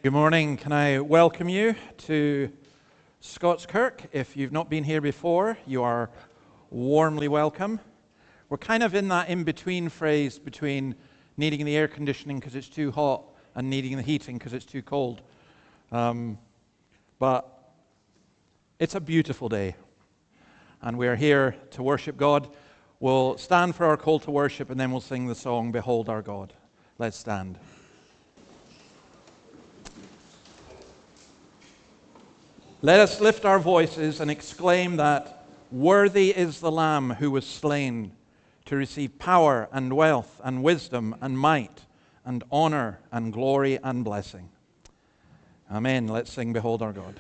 Good morning. Can I welcome you to Scots Kirk? If you've not been here before, you are warmly welcome. We're kind of in that in-between phrase between needing the air conditioning because it's too hot and needing the heating because it's too cold. But it's a beautiful day, and we're here to worship God. We'll stand for our call to worship, and then we'll sing the song, Behold Our God. Let's stand. Let us lift our voices and exclaim that worthy is the Lamb who was slain to receive power and wealth and wisdom and might and honor and glory and blessing. Amen. Let's sing Behold Our God.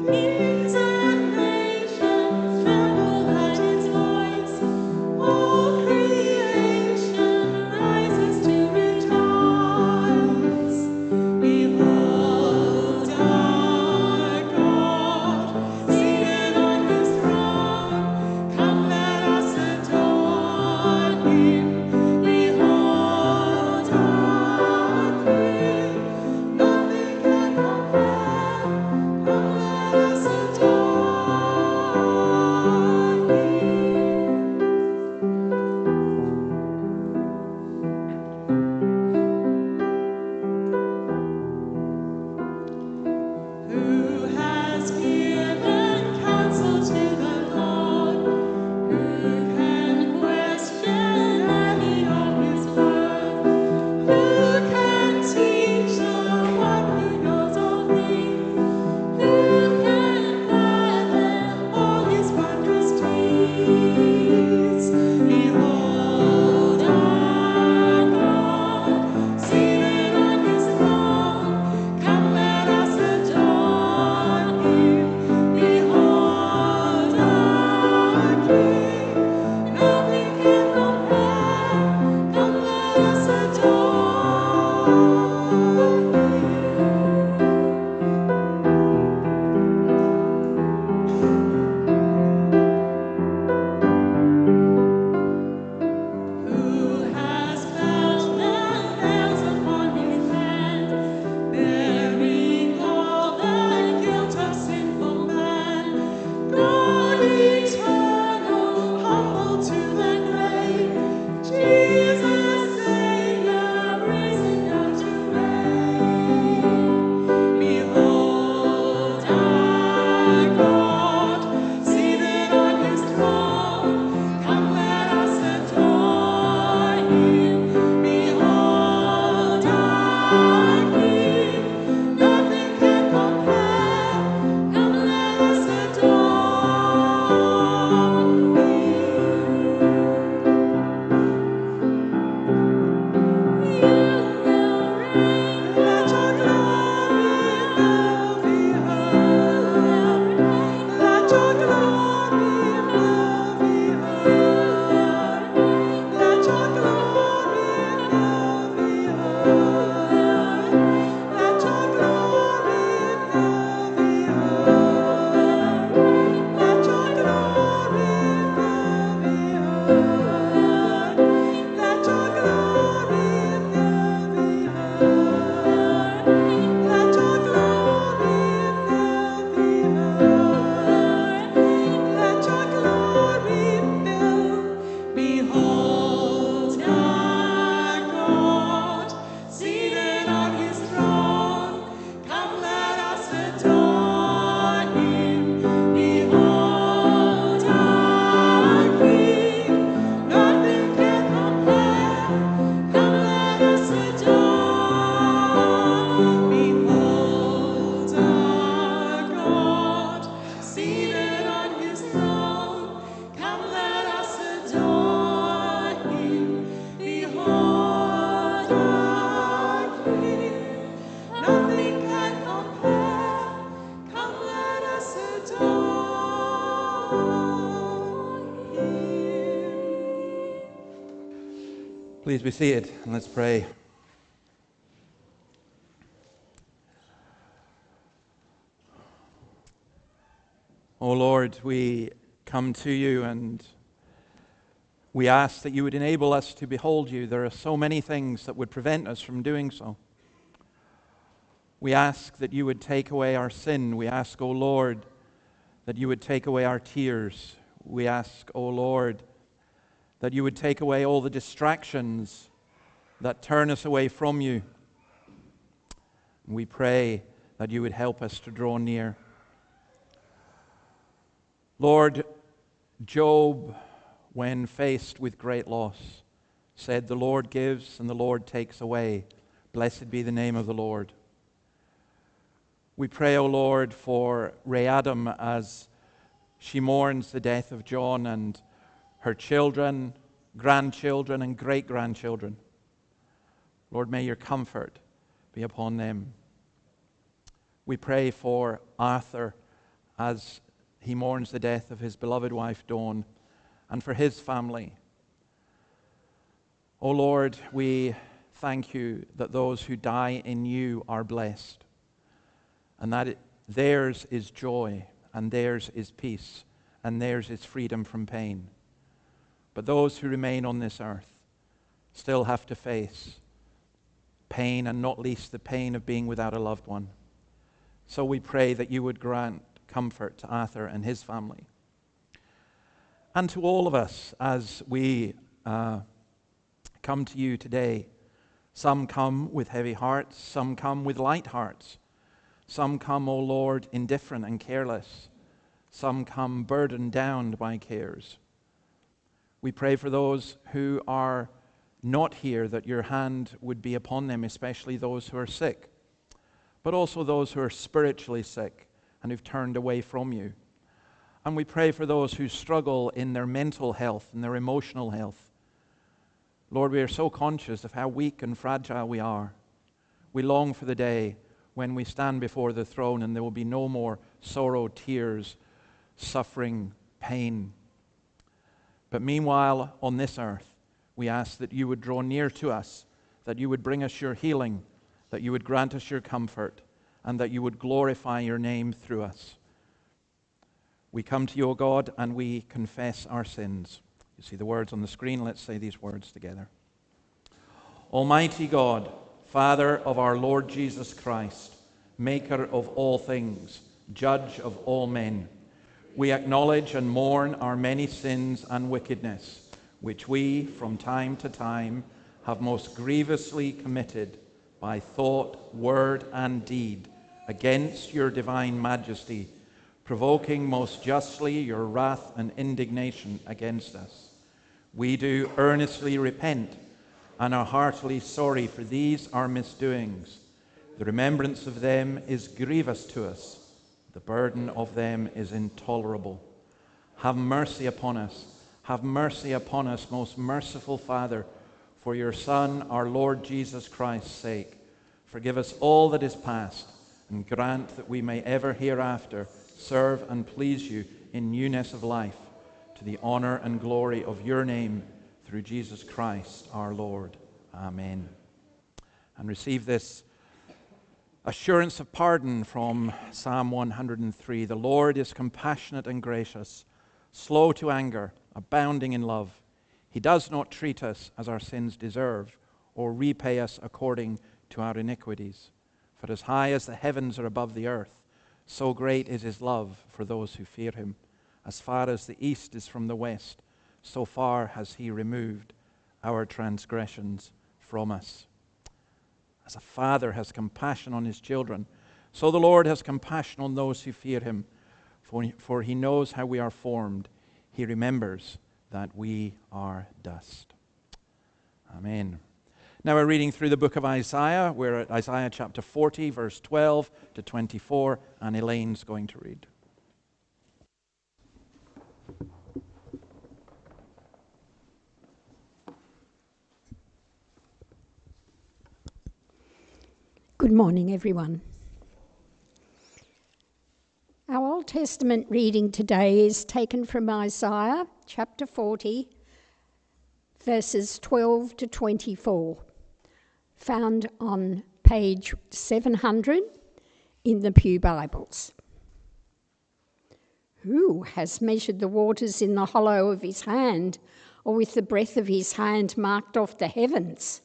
Kings and Please be seated and let's pray. Oh Lord, we come to you and we ask that you would enable us to behold you. There are so many things that would prevent us from doing so. We ask that you would take away our sin. We ask, O Lord, that you would take away our tears. We ask, O Lord, that you would take away all the distractions that turn us away from you. We pray that you would help us to draw near. Lord, Job, when faced with great loss, said, "The Lord gives and the Lord takes away. Blessed be the name of the Lord." We pray, O Lord, for Ray Adam as she mourns the death of John and her children, grandchildren, and great-grandchildren. Lord, may your comfort be upon them. We pray for Arthur as he mourns the death of his beloved wife, Dawn, and for his family. O Lord, we thank you that those who die in you are blessed, and that theirs is joy, and theirs is peace, and theirs is freedom from pain. But those who remain on this earth still have to face pain, and not least the pain of being without a loved one. So we pray that you would grant comfort to Arthur and his family. And to all of us as we come to you today. Some come with heavy hearts, some come with light hearts. Some come, O Lord, indifferent and careless. Some come burdened down by cares. We pray for those who are not here, that your hand would be upon them, especially those who are sick, but also those who are spiritually sick and who've turned away from you. And we pray for those who struggle in their mental health and their emotional health. Lord, we are so conscious of how weak and fragile we are. We long for the day when we stand before the throne and there will be no more sorrow, tears, suffering, pain. But meanwhile, on this earth, we ask that you would draw near to us, that you would bring us your healing, that you would grant us your comfort, and that you would glorify your name through us. We come to you, O God, and we confess our sins. You see the words on the screen. Let's say these words together. Almighty God, Father of our Lord Jesus Christ, maker of all things, judge of all men, we acknowledge and mourn our many sins and wickedness, which we, from time to time, have most grievously committed by thought, word, and deed against your divine majesty, provoking most justly your wrath and indignation against us. We do earnestly repent and are heartily sorry for these our misdoings. The remembrance of them is grievous to us. The burden of them is intolerable. Have mercy upon us. Have mercy upon us, most merciful Father, for your Son, our Lord Jesus Christ's sake. Forgive us all that is past, and grant that we may ever hereafter serve and please you in newness of life, to the honor and glory of your name, through Jesus Christ our Lord. Amen. And receive this assurance of pardon from Psalm 103. The Lord is compassionate and gracious, slow to anger, abounding in love. He does not treat us as our sins deserve, or repay us according to our iniquities. For as high as the heavens are above the earth, so great is his love for those who fear him. As far as the east is from the west, so far has he removed our transgressions from us. As a father has compassion on his children, so the Lord has compassion on those who fear him. For he knows how we are formed. He remembers that we are dust. Amen. Now we're reading through the book of Isaiah. We're at Isaiah chapter 40, verse 12 to 24, and Elaine's going to read. Good morning, everyone. Our Old Testament reading today is taken from Isaiah chapter 40, verses 12 to 24, found on page 700 in the Pew Bibles. Who has measured the waters in the hollow of his hand, or with the breath of his hand marked off the heavens?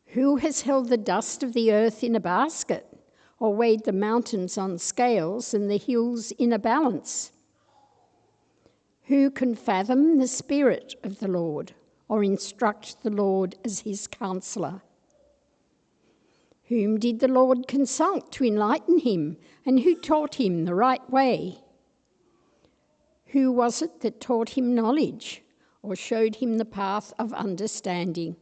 Who has held the dust of the earth in a basket, or weighed the mountains on scales and the hills in a balance? Who can fathom the spirit of the Lord, or instruct the Lord as his counselor? Whom did the Lord consult to enlighten him, and who taught him the right way? Who was it that taught him knowledge, or showed him the path of understanding?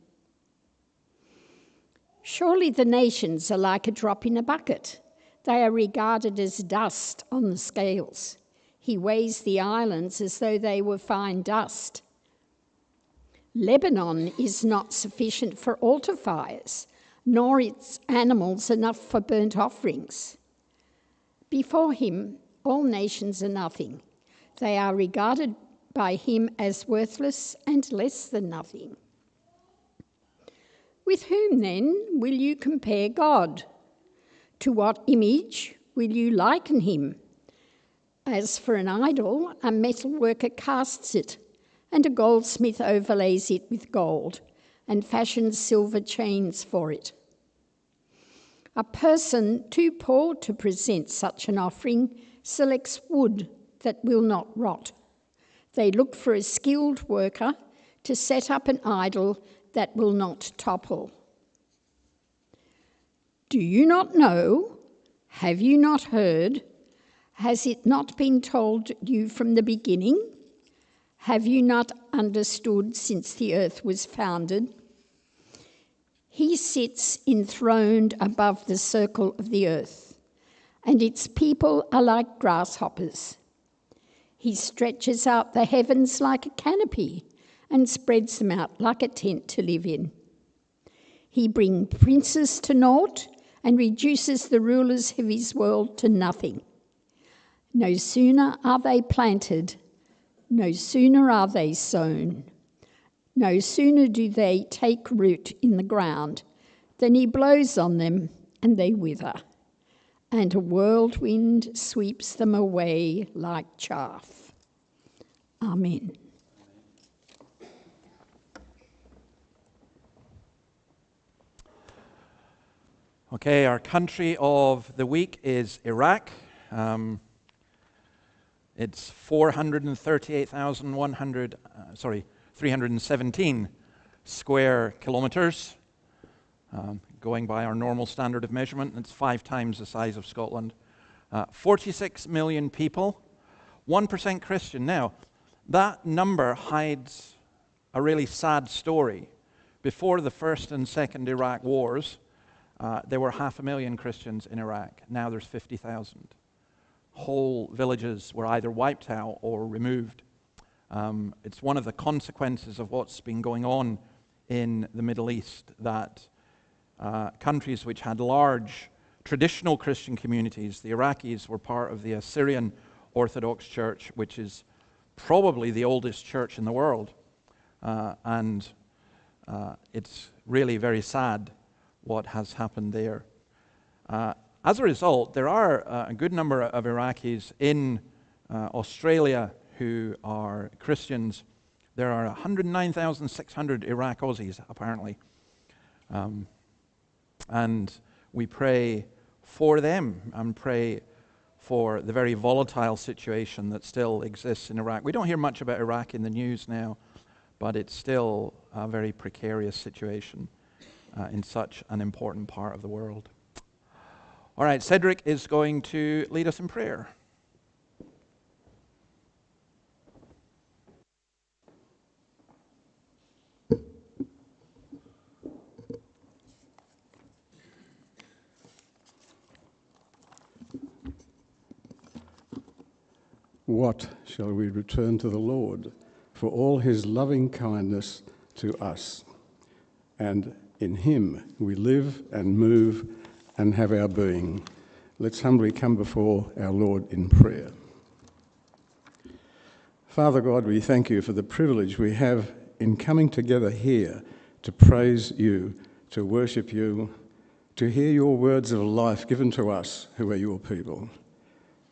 Surely the nations are like a drop in a bucket. They are regarded as dust on the scales. He weighs the islands as though they were fine dust. Lebanon is not sufficient for altar fires, nor its animals enough for burnt offerings. Before him, all nations are nothing. They are regarded by him as worthless and less than nothing. With whom, then, will you compare God? To what image will you liken him? As for an idol, a metal worker casts it, and a goldsmith overlays it with gold, and fashions silver chains for it. A person too poor to present such an offering selects wood that will not rot. They look for a skilled worker to set up an idol that will not topple. Do you not know? Have you not heard? Has it not been told you from the beginning? Have you not understood since the earth was founded? He sits enthroned above the circle of the earth, and its people are like grasshoppers. He stretches out the heavens like a canopy and spreads them out like a tent to live in. He brings princes to naught and reduces the rulers of his world to nothing. No sooner are they planted, no sooner are they sown, no sooner do they take root in the ground than he blows on them and they wither, and a whirlwind sweeps them away like chaff. Amen. Okay, our country of the week is Iraq. It's 317 square kilometres. Going by our normal standard of measurement, it's 5 times the size of Scotland. 46 million people, 1% Christian. Now, that number hides a really sad story. Before the First and Second Iraq Wars, there were 500,000 Christians in Iraq. Now there's 50,000. Whole villages were either wiped out or removed. It's one of the consequences of what's been going on in the Middle East, that countries which had large traditional Christian communities, the Iraqis were part of the Assyrian Orthodox Church, which is probably the oldest church in the world. And it's really very sad what has happened there. As a result, there are a good number of Iraqis in Australia who are Christians. There are 109,600 Iraq Aussies, apparently. And we pray for them and pray for the very volatile situation that still exists in Iraq. We don't hear much about Iraq in the news now, but it's still a very precarious situation in such an important part of the world. All right, Cedric is going to lead us in prayer. What shall we return to the Lord for all his loving kindness to us? And in him we live and move and have our being. Let's humbly come before our Lord in prayer. Father God, we thank you for the privilege we have in coming together here to praise you, to worship you, to hear your words of life given to us who are your people.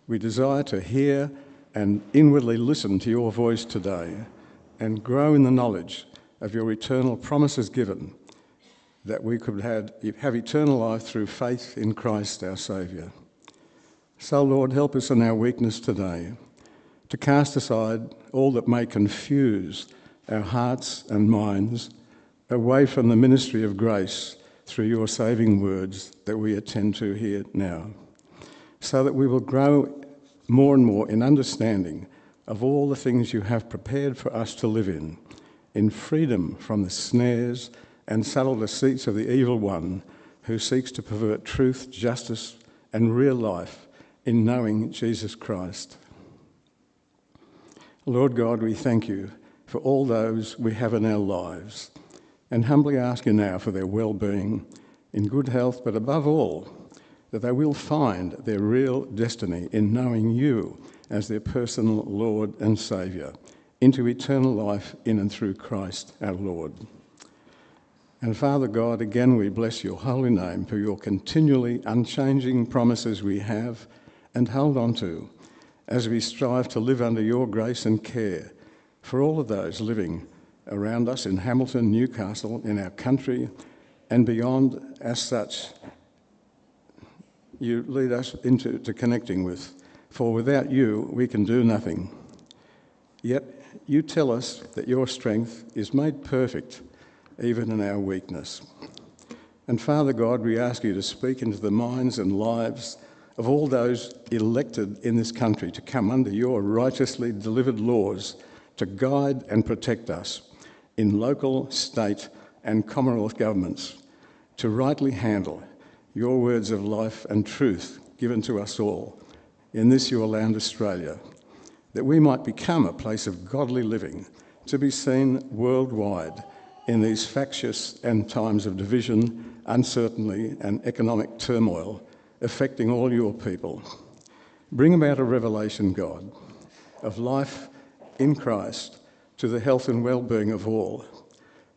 We desire to hear and inwardly listen to your voice today and grow in the knowledge of your eternal promises given, that we could have eternal life through faith in Christ our Saviour. So, Lord, help us in our weakness today to cast aside all that may confuse our hearts and minds away from the ministry of grace through your saving words that we attend to here now, so that we will grow more and more in understanding of all the things you have prepared for us to live in freedom from the snares and subtle deceits of the evil one who seeks to pervert truth, justice, and real life in knowing Jesus Christ. Lord God, we thank you for all those we have in our lives and humbly ask you now for their well-being in good health, but above all, that they will find their real destiny in knowing you as their personal Lord and Saviour into eternal life in and through Christ our Lord. And Father God, again we bless your holy name for your continually unchanging promises we have and hold on to as we strive to live under your grace and care for all of those living around us in Hamilton, Newcastle, in our country and beyond. As such, you lead us into connecting with, for without you we can do nothing. Yet you tell us that your strength is made perfect even in our weakness. And Father God, we ask you to speak into the minds and lives of all those elected in this country to come under your righteously delivered laws to guide and protect us in local, state and Commonwealth governments, to rightly handle your words of life and truth given to us all in this your land Australia, that we might become a place of godly living, to be seen worldwide in these factious and times of division, uncertainty and economic turmoil affecting all your people. Bring about a revelation, God, of life in Christ to the health and well-being of all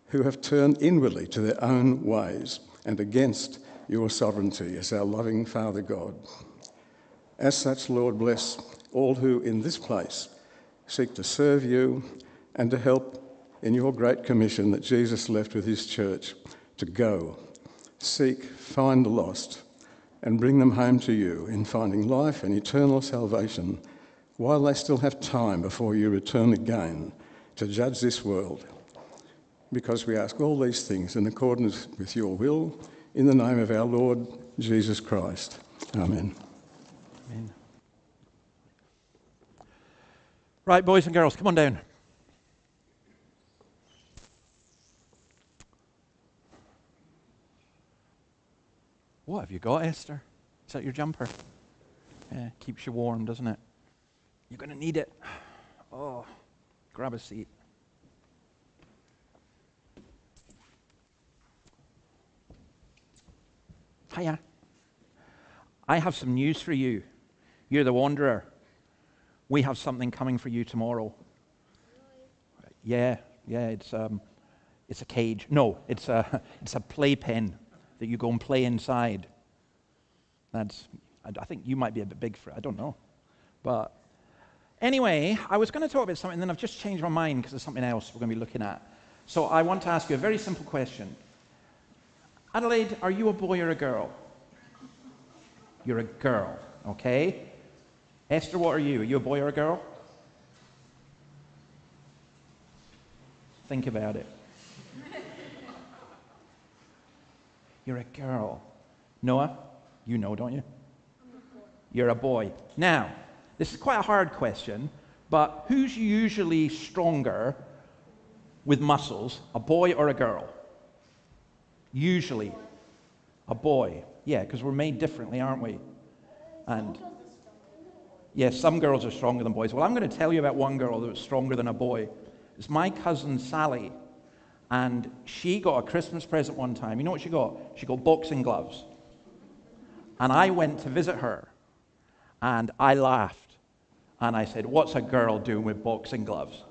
who have turned inwardly to their own ways and against your sovereignty as our loving Father God. As such, Lord, bless all who in this place seek to serve you and to help in your great commission that Jesus left with his church to go, seek, find the lost, and bring them home to you in finding life and eternal salvation while they still have time before you return again to judge this world. Because we ask all these things in accordance with your will, in the name of our Lord Jesus Christ. Amen. Amen. Right, boys and girls, come on down. What have you got, Esther? Is that your jumper? Yeah, keeps you warm, doesn't it? You're going to need it. Oh, grab a seat. Hiya. I have some news for you. You're the wanderer. We have something coming for you tomorrow. Yeah, it's a cage. No, it's a playpen that you go and play inside. I think you might be a bit big for it. I don't know. But anyway, I was going to talk about something, and then I've just changed my mind because there's something else we're going to be looking at. So I want to ask you a very simple question. Adelaide, are you a boy or a girl? You're a girl, okay? Esther, what are you? Are you a boy or a girl? Think about it. You're a girl. Noah, you know, don't you? You're a boy. Now, this is quite a hard question, but who's usually stronger with muscles, a boy or a girl? Usually a boy. Yeah, because we're made differently, aren't we? And yes, some girls are stronger than boys. Well, I'm going to tell you about one girl that was stronger than a boy. It's my cousin Sally. And she got a Christmas present one time. You know what she got? She got boxing gloves. And I went to visit her. And I laughed. And I said, what's a girl doing with boxing gloves?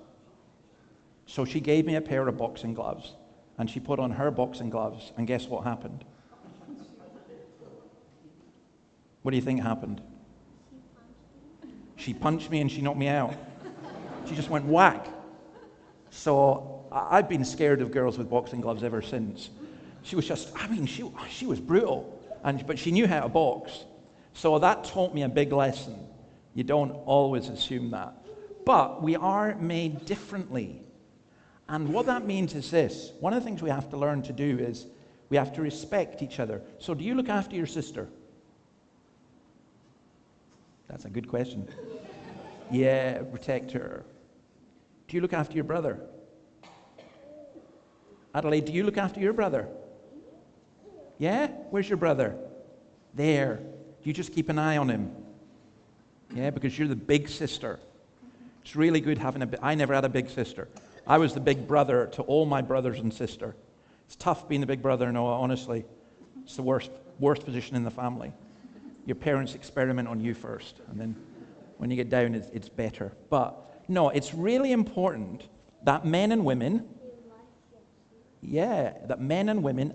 So she gave me a pair of boxing gloves, and she put on her boxing gloves, and guess what happened? What do you think happened? She punched me and she knocked me out. She just went whack. So I've been scared of girls with boxing gloves ever since. She was just, she was brutal, but she knew how to box. So that taught me a big lesson. You don't always assume that. But we are made differently. And what that means is this. One of the things we have to learn to do is we have to respect each other. So do you look after your sister? That's a good question. Yeah, protect her. Do you look after your brother? Adelaide, do you look after your brother? Yeah? Where's your brother? There. Do you just keep an eye on him? Yeah, because you're the big sister. It's really good having I never had a big sister. I was the big brother to all my brothers and sister. It's tough being the big brother, no, honestly. It's the worst position in the family. Your parents experiment on you first, and then when you get down, it's better. But no, it's really important that men and women,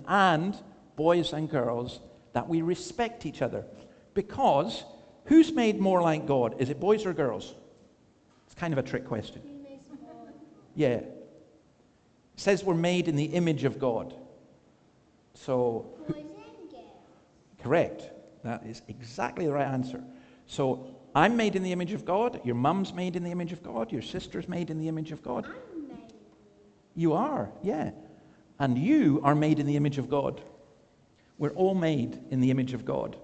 and boys and girls, that we respect each other. Because who's made more like God? Is it boys or girls? It's kind of a trick question. Yeah. It says we're made in the image of God. So, correct. That is exactly the right answer. So, I'm made in the image of God. Your mum's made in the image of God. Your sister's made in the image of God. You are, yeah. And you are made in the image of God. We're all made in the image of God.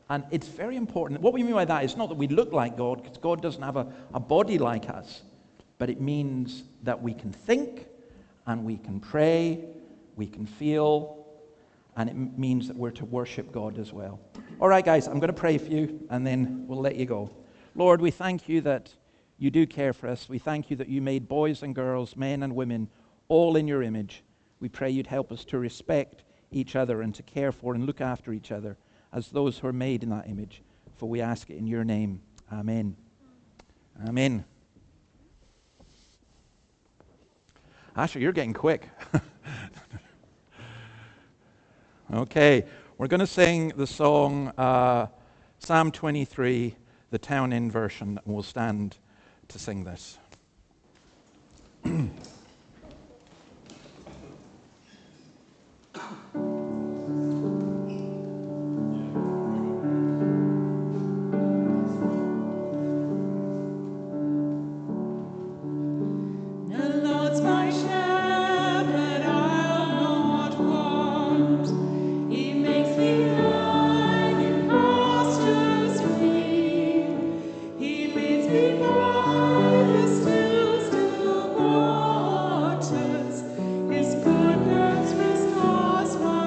And it's very important. What we mean by that is not that we look like God, because God doesn't have a body like us. But it means that we can think, and we can pray, we can feel, and it means that we're to worship God as well. All right, guys, I'm going to pray for you, and then we'll let you go. Lord, we thank you that you do care for us. We thank you that you made boys and girls, men and women, all in your image. We pray you'd help us to respect each other and to care for and look after each other as those who are made in that image. For we ask it in your name. Amen. Amen. Asher, you're getting quick. Okay, we're going to sing the song Psalm 23, the Town Inn version, and we'll stand to sing this. His goodness restores my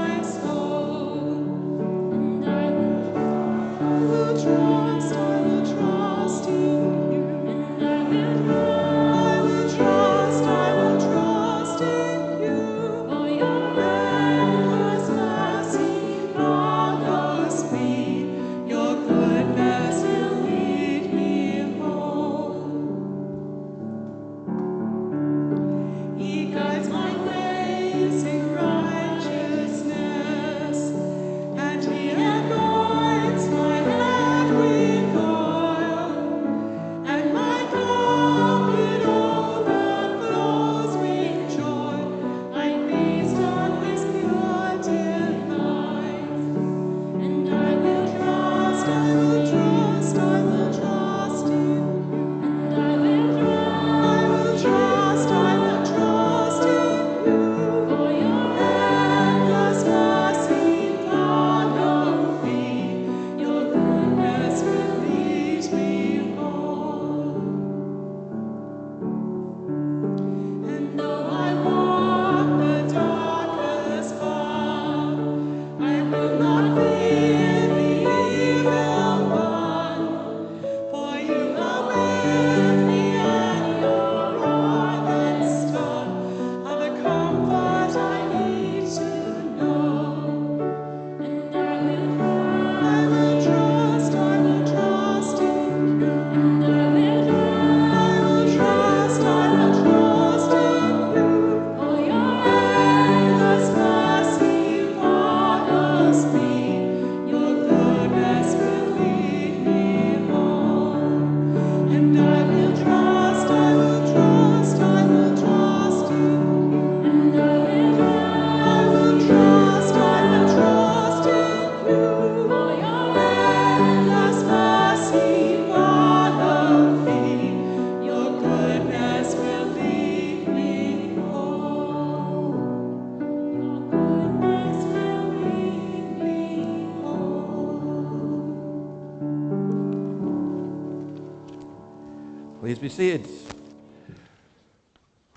Please be seated.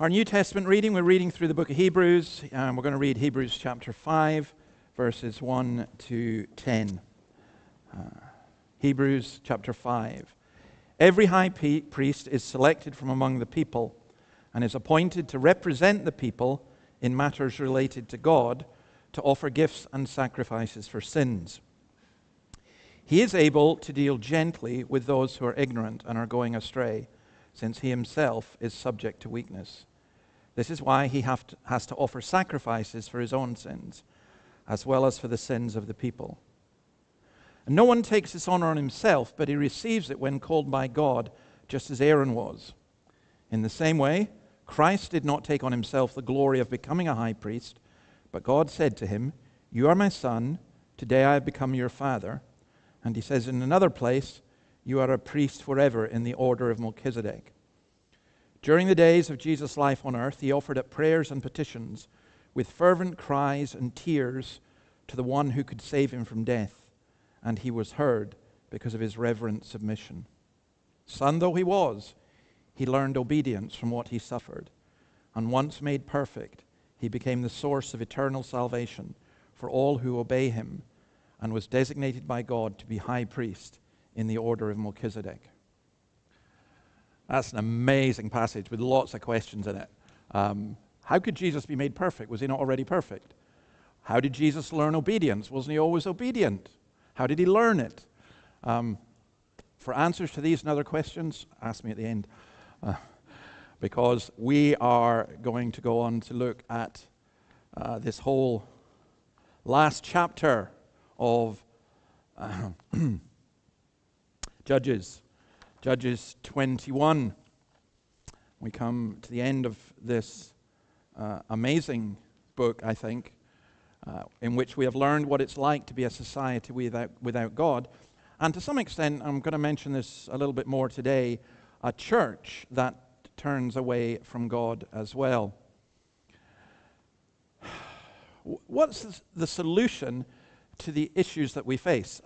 Our New Testament reading, we're reading through the book of Hebrews, and we're going to read Hebrews chapter 5, verses 1 to 10. Hebrews chapter 5. Every high priest is selected from among the people and is appointed to represent the people in matters related to God, to offer gifts and sacrifices for sins. He is able to deal gently with those who are ignorant and are going astray, since he himself is subject to weakness. This is why he has to offer sacrifices for his own sins, as well as for the sins of the people. And no one takes this honor on himself, but he receives it when called by God, just as Aaron was. In the same way, Christ did not take on himself the glory of becoming a high priest, but God said to him, "You are my son, today I have become your father." And he says in another place, "You are a priest forever in the order of Melchizedek." During the days of Jesus' life on earth, he offered up prayers and petitions with fervent cries and tears to the one who could save him from death, and he was heard because of his reverent submission. Son though he was, he learned obedience from what he suffered, and once made perfect, he became the source of eternal salvation for all who obey him, and was designated by God to be high priest in the order of Melchizedek. That's an amazing passage with lots of questions in it. How could Jesus be made perfect? Was he not already perfect? How did Jesus learn obedience? Wasn't he always obedient? How did he learn it? For answers to these and other questions, ask me at the end. Because we are going to go on to look at this whole last chapter of Judges 21. We come to the end of this amazing book, I think, in which we have learned what it's like to be a society without God. And to some extent, I'm going to mention this a little bit more today, a church that turns away from God as well. What's the solution to the issues that we face?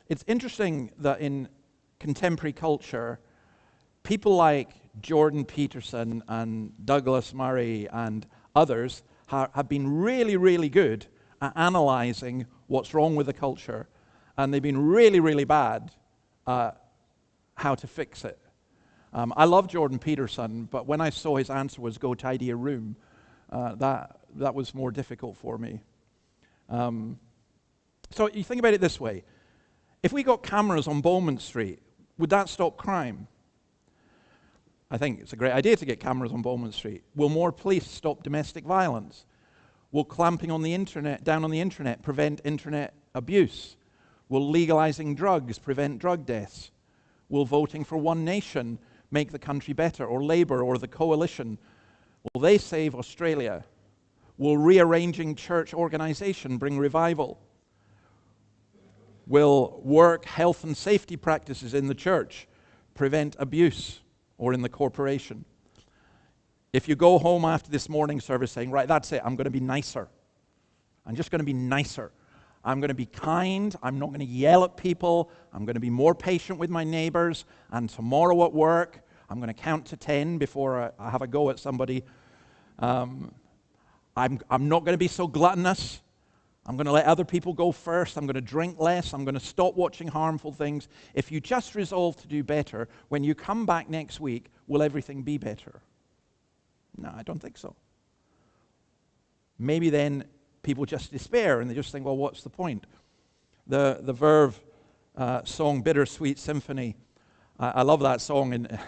It's interesting that in contemporary culture, people like Jordan Peterson and Douglas Murray and others have been really, really good at analyzing what's wrong with the culture, and they've been really, really bad at how to fix it. I love Jordan Peterson, but when I saw his answer was go tidy a room, that was more difficult for me. So you think about it this way. If we got cameras on Bowman Street, would that stop crime? I think it's a great idea to get cameras on Bowman Street. Will more police stop domestic violence? Will clamping on the internet, down on the internet, prevent internet abuse? Will legalizing drugs prevent drug deaths? Will voting for One Nation make the country better, or Labour, or the Coalition? Will they save Australia? Will rearranging church organization bring revival? Will work, health, and safety practices in the church prevent abuse or in the corporation? If you go home after this morning service saying, right, that's it, I'm going to be nicer. I'm just going to be nicer. I'm going to be kind. I'm not going to yell at people. I'm going to be more patient with my neighbors. And tomorrow at work, I'm going to count to 10 before I have a go at somebody. I'm not going to be so gluttonous. I'm going to let other people go first. I'm going to drink less. I'm going to stop watching harmful things. If you just resolve to do better, when you come back next week, will everything be better? No, I don't think so. Maybe then people just despair and they just think, well, what's the point? The Verve song, Bittersweet Symphony, I love that song. And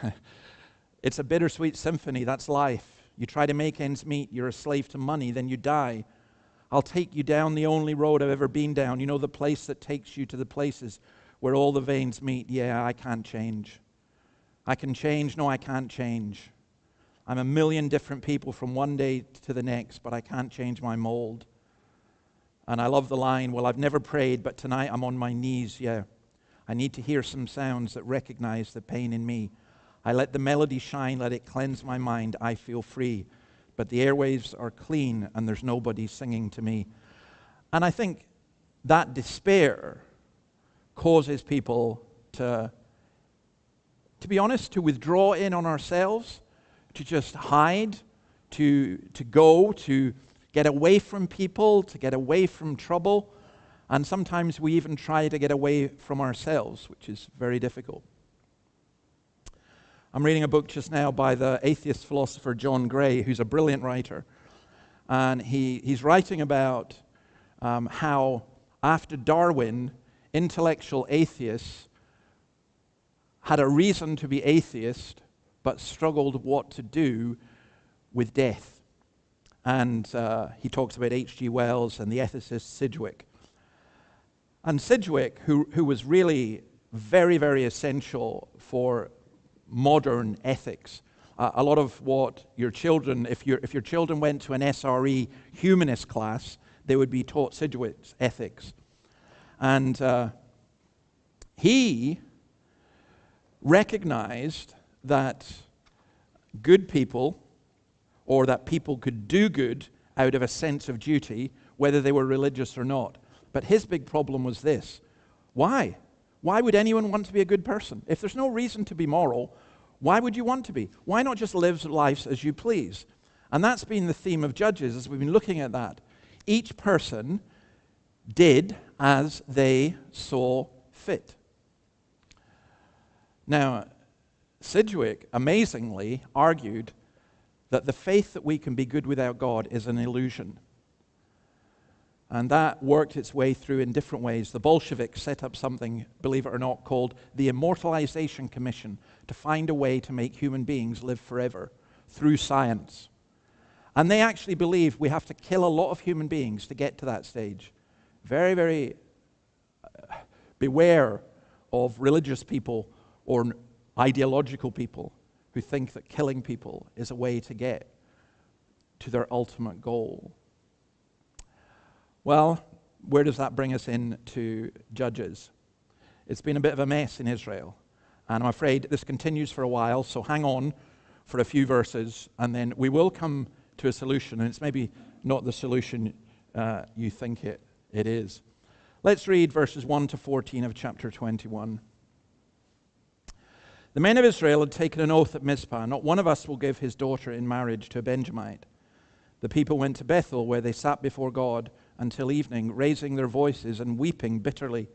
it's a bittersweet symphony, that's life. You try to make ends meet, you're a slave to money, then you die. I'll take you down the only road I've ever been down. You know, the place that takes you to the places where all the veins meet. Yeah, I can't change. I can change. No, I can't change. I'm a million different people from one day to the next, but I can't change my mold. And I love the line, well, I've never prayed, but tonight I'm on my knees, yeah. I need to hear some sounds that recognize the pain in me. I let the melody shine, let it cleanse my mind. I feel free. But the airwaves are clean and there's nobody singing to me. And I think that despair causes people to to be honest, to withdraw in on ourselves, to just hide, to get away from people, to get away from trouble. And sometimes we even try to get away from ourselves, which is very difficult. I'm reading a book just now by the atheist philosopher John Gray, who's a brilliant writer. And he's writing about how after Darwin, intellectual atheists had a reason to be atheist, but struggled what to do with death. And he talks about H.G. Wells and the ethicist Sidgwick. And Sidgwick, who was really very, very essential for modern ethics. A lot of what your children, if your children went to an SRE humanist class, they would be taught Sidgwick's ethics. And he recognized that good people, or that people could do good out of a sense of duty, whether they were religious or not. But his big problem was this. Why? Why would anyone want to be a good person? If there's no reason to be moral, why would you want to be? Why not just live lives as you please? And that's been the theme of Judges as we've been looking at that. Each person did as they saw fit. Now, Sidgwick amazingly argued that the faith that we can be good without God is an illusion. And that worked its way through in different ways. The Bolsheviks set up something, believe it or not, called the Immortalization Commission to find a way to make human beings live forever through science. And they actually believe we have to kill a lot of human beings to get to that stage. Very, very beware of religious people or ideological people who think that killing people is a way to get to their ultimate goal. Well, where does that bring us into Judges? It's been a bit of a mess in Israel. And I'm afraid this continues for a while, so hang on for a few verses, and then we will come to a solution, and it's maybe not the solution you think it is. Let's read verses 1 to 14 of chapter 21. The men of Israel had taken an oath at Mizpah, not one of us will give his daughter in marriage to a Benjamite. The people went to Bethel, where they sat before God until evening, raising their voices and weeping bitterly.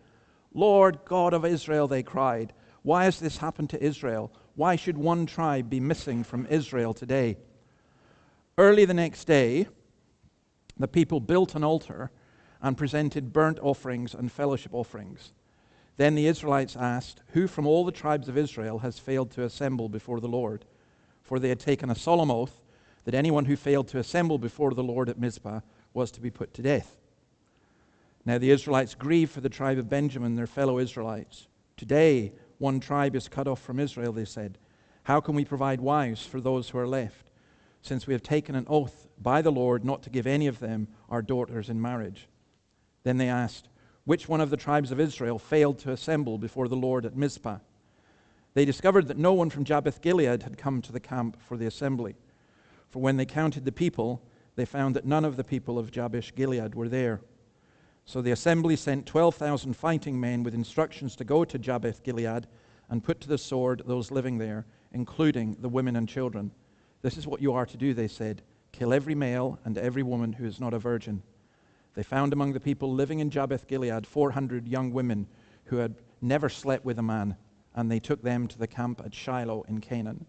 Lord God of Israel, they cried, why has this happened to Israel? Why should one tribe be missing from Israel today? Early the next day, the people built an altar and presented burnt offerings and fellowship offerings. Then the Israelites asked, who from all the tribes of Israel has failed to assemble before the Lord? For they had taken a solemn oath that anyone who failed to assemble before the Lord at Mizpah was to be put to death. Now the Israelites grieved for the tribe of Benjamin, their fellow Israelites. Today, one tribe is cut off from Israel, they said. How can we provide wives for those who are left, since we have taken an oath by the Lord not to give any of them our daughters in marriage? Then they asked, which one of the tribes of Israel failed to assemble before the Lord at Mizpah? They discovered that no one from Jabesh Gilead had come to the camp for the assembly. For when they counted the people, they found that none of the people of Jabesh Gilead were there. So the assembly sent 12,000 fighting men with instructions to go to Jabesh Gilead and put to the sword those living there, including the women and children. This is what you are to do, they said. Kill every male and every woman who is not a virgin. They found among the people living in Jabesh Gilead 400 young women who had never slept with a man, and they took them to the camp at Shiloh in Canaan.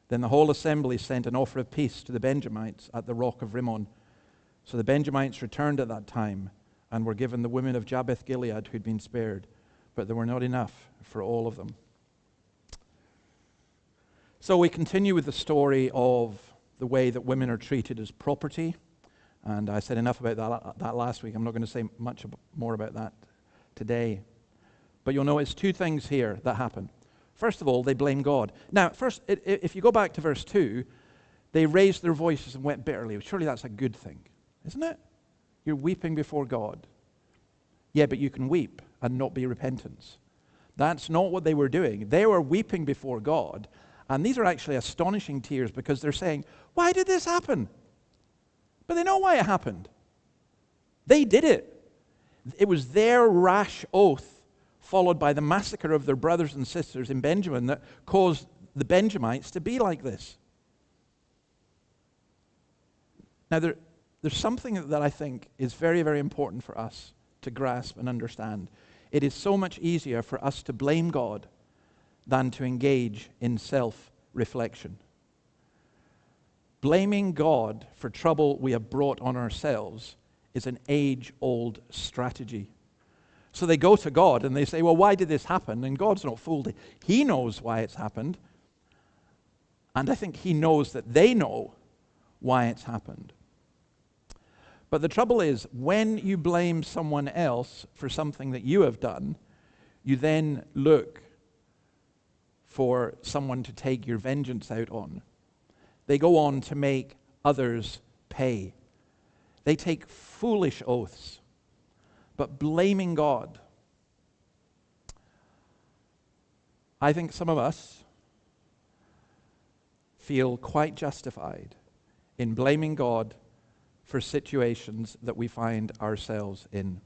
Then the whole assembly sent an offer of peace to the Benjamites at the rock of Rimmon. So the Benjamites returned at that time and were given the women of Jabesh Gilead who had been spared, but there were not enough for all of them. So we continue with the story of the way that women are treated as property. And I said enough about that last week. I'm not going to say much more about that today. But you'll notice two things here that happen. First of all, they blame God. Now, first, if you go back to verse 2, they raised their voices and wept bitterly. Surely that's a good thing, isn't it? You're weeping before God. Yeah, but you can weep and not be repentance. That's not what they were doing. They were weeping before God. And these are actually astonishing tears because they're saying, why did this happen? But they know why it happened. They did it. It was their rash oath followed by the massacre of their brothers and sisters in Benjamin that caused the Benjamites to be like this. Now, there's something that I think is very, very important for us to grasp and understand. It is so much easier for us to blame God than to engage in self-reflection. Blaming God for trouble we have brought on ourselves is an age-old strategy. So they go to God and they say, well, why did this happen? And God's not fooled. He knows why it's happened. And I think he knows that they know why it's happened. But the trouble is, when you blame someone else for something that you have done, you then look for someone to take your vengeance out on. They go on to make others pay. They take foolish oaths, but blaming God. I think some of us feel quite justified in blaming God for situations that we find ourselves in.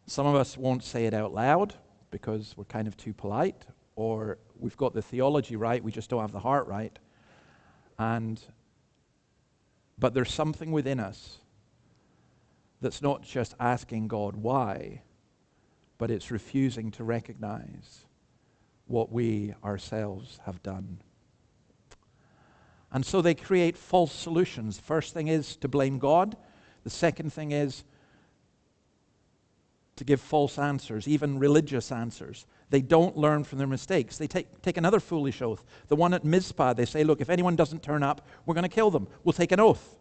Some of us won't say it out loud because we're kind of too polite, or we've got the theology right, we just don't have the heart right. But there's something within us that's not just asking God why, but it's refusing to recognize what we ourselves have done. And so they create false solutions. The first thing is to blame God. The second thing is to give false answers, even religious answers. They don't learn from their mistakes. They take another foolish oath. The one at Mizpah, they say, look, if anyone doesn't turn up, we're going to kill them. We'll take an oath.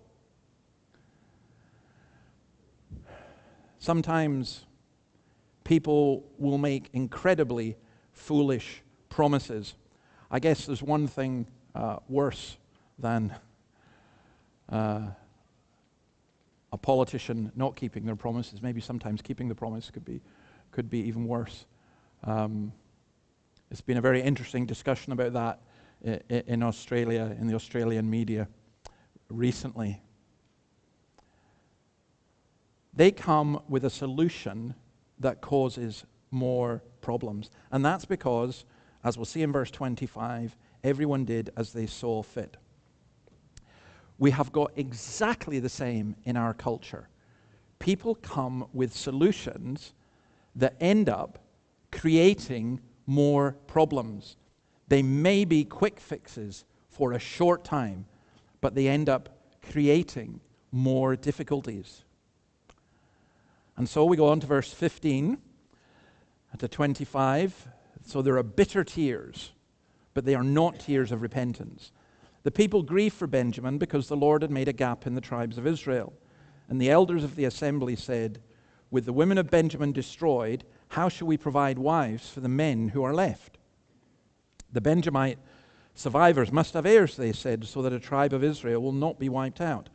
Sometimes people will make incredibly foolish promises. I guess there's one thing worse than a politician not keeping their promises. Maybe sometimes keeping the promise could be even worse. It's been a very interesting discussion about that in Australia, in the Australian media recently. They come with a solution that causes more problems. And that's because, as we'll see in verse 25, everyone did as they saw fit. We have got exactly the same in our culture. People come with solutions that end up creating more problems. They may be quick fixes for a short time, but they end up creating more difficulties. And so we go on to verse 15 to 25. So there are bitter tears, but they are not tears of repentance. The people grieved for Benjamin because the Lord had made a gap in the tribes of Israel. And the elders of the assembly said, with the women of Benjamin destroyed, how shall we provide wives for the men who are left? The Benjamite survivors must have heirs, they said, so that a tribe of Israel will not be wiped out.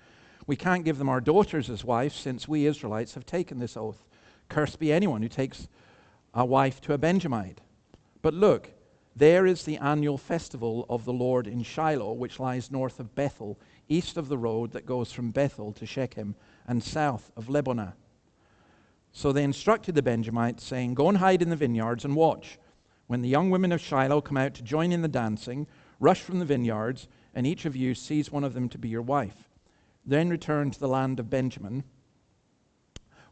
We can't give them our daughters as wives, since we Israelites have taken this oath. Cursed be anyone who takes a wife to a Benjamite. But look, there is the annual festival of the Lord in Shiloh, which lies north of Bethel, east of the road that goes from Bethel to Shechem, and south of Lebonah. So they instructed the Benjamites, saying, go and hide in the vineyards and watch. When the young women of Shiloh come out to join in the dancing, rush from the vineyards, and each of you seize one of them to be your wife. Then return to the land of Benjamin.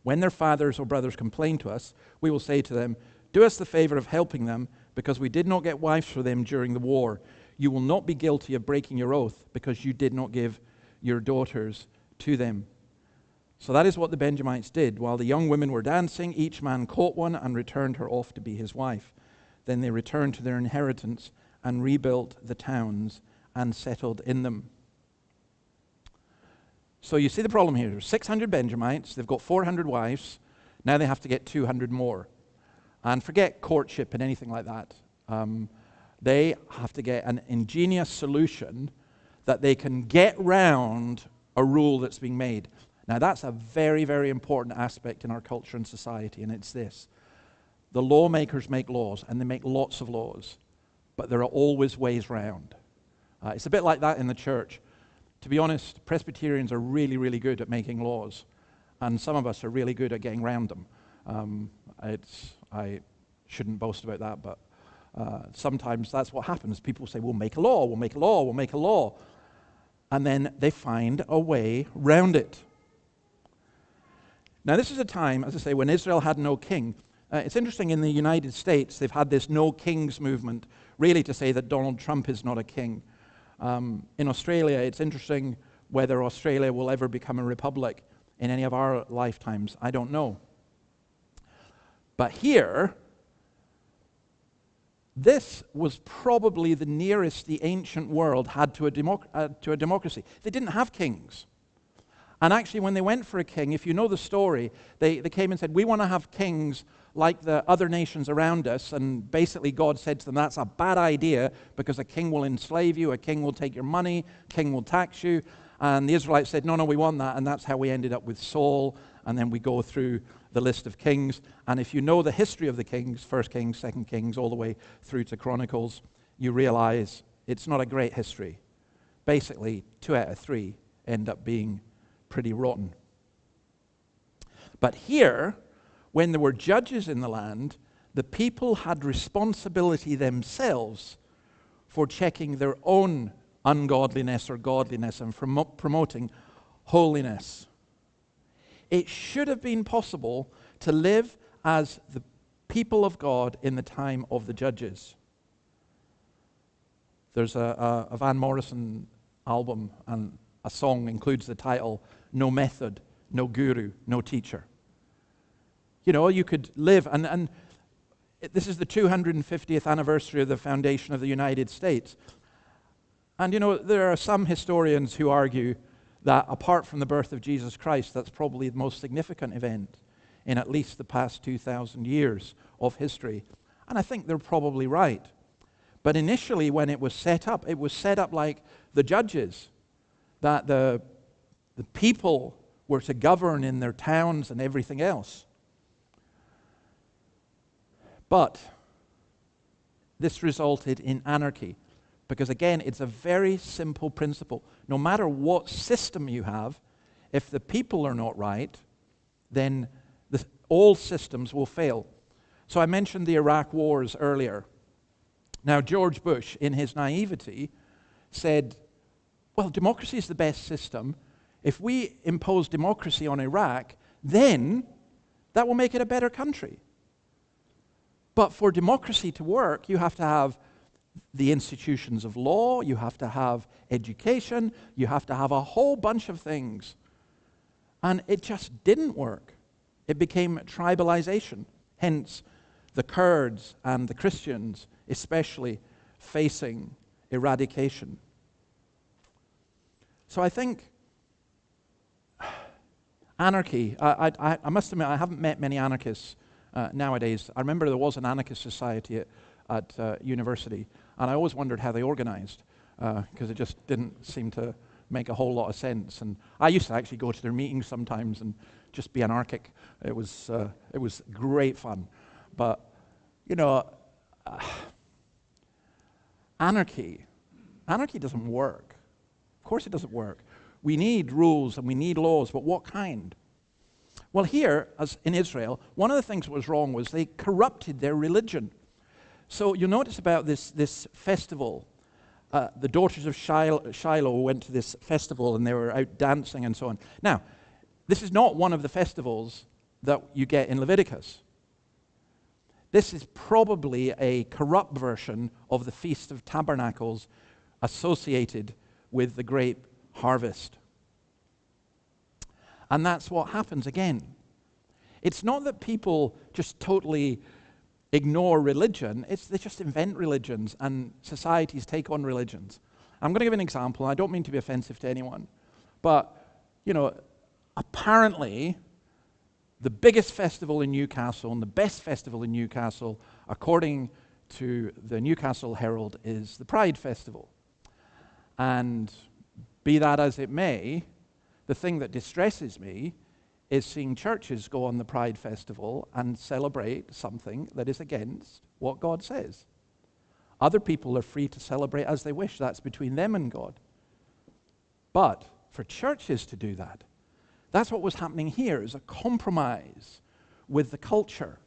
When their fathers or brothers complain to us, we will say to them, do us the favor of helping them, because we did not get wives for them during the war. You will not be guilty of breaking your oath, because you did not give your daughters to them. So that is what the Benjamites did. While the young women were dancing, each man caught one and returned her off to be his wife. Then they returned to their inheritance and rebuilt the towns and settled in them. So you see the problem here. There's 600 Benjamites. They've got 400 wives. Now they have to get 200 more. And forget courtship and anything like that. They have to get an ingenious solution that they can get round a rule that's being made. Now that's a very, very important aspect in our culture and society, and it's this. The lawmakers make laws, and they make lots of laws, but there are always ways round. It's a bit like that in the church. To be honest, Presbyterians are really, really good at making laws, and some of us are really good at getting around them. I shouldn't boast about that, but sometimes that's what happens. People say, we'll make a law, we'll make a law, we'll make a law. And then they find a way round it. Now, this is a time, as I say, when Israel had no king. It's interesting, in the United States, they've had this no kings movement, really to say that Donald Trump is not a king. In Australia, it's interesting whether Australia will ever become a republic in any of our lifetimes. I don't know. But here, this was probably the nearest the ancient world had to a democracy. They didn't have kings. And actually, when they went for a king, if you know the story, they came and said, we want to have kings like the other nations around us. And basically, God said to them, that's a bad idea, because a king will enslave you, a king will take your money, a king will tax you. And the Israelites said, no, we want that. And that's how we ended up with Saul. And then we go through the list of kings. And if you know the history of the kings, 1 Kings, 2 Kings, all the way through to Chronicles, you realize it's not a great history. Basically, 2 out of 3 end up being pretty rotten. But here, when there were judges in the land, the people had responsibility themselves for checking their own ungodliness or godliness and for promoting holiness. It should have been possible to live as the people of God in the time of the judges. There's a Van Morrison album, and a song includes the title, No Method, No Guru, No Teacher. You know, you could live, and this is the 250th anniversary of the foundation of the United States. And you know, there are some historians who argue that apart from the birth of Jesus Christ, that's probably the most significant event in at least the past 2,000 years of history. And I think they're probably right. But initially, when it was set up like the judges, that the people were to govern in their towns and everything else. But this resulted in anarchy. Because again, it's a very simple principle. No matter what system you have, if the people are not right, then all systems will fail. So I mentioned the Iraq wars earlier. Now, George Bush, in his naivety, said, well, democracy is the best system. If we impose democracy on Iraq, then that will make it a better country. But for democracy to work, you have to have the institutions of law, you have to have education, you have to have a whole bunch of things. And it just didn't work. It became tribalization. Hence, the Kurds and the Christians especially facing eradication. So I think anarchy, I must admit, I haven't met many anarchists nowadays. I remember there was an anarchist society at university, and I always wondered how they organized, because it just didn't seem to make a whole lot of sense. And I used to actually go to their meetings sometimes and just be anarchic. It was great fun. But, you know, anarchy doesn't work. Of course it doesn't work. We need rules and we need laws, but what kind? Well, here, as in Israel, one of the things that was wrong was they corrupted their religion. So you'll notice about this festival, the daughters of Shiloh went to this festival and they were out dancing and so on. Now, this is not one of the festivals that you get in Leviticus. This is probably a corrupt version of the Feast of Tabernacles associated with the grape harvest. And that's what happens again. It's not that people just totally ignore religion, they just invent religions and societies take on religions. I'm going to give an example. I don't mean to be offensive to anyone, but, you know, apparently the biggest festival in Newcastle and the best festival in Newcastle, according to the Newcastle Herald, is the Pride Festival. And be that as it may, the thing that distresses me is seeing churches go on the Pride Festival and celebrate something that is against what God says. Other people are free to celebrate as they wish. That's between them and God. But for churches to do that, that's what was happening here, is a compromise with the culture.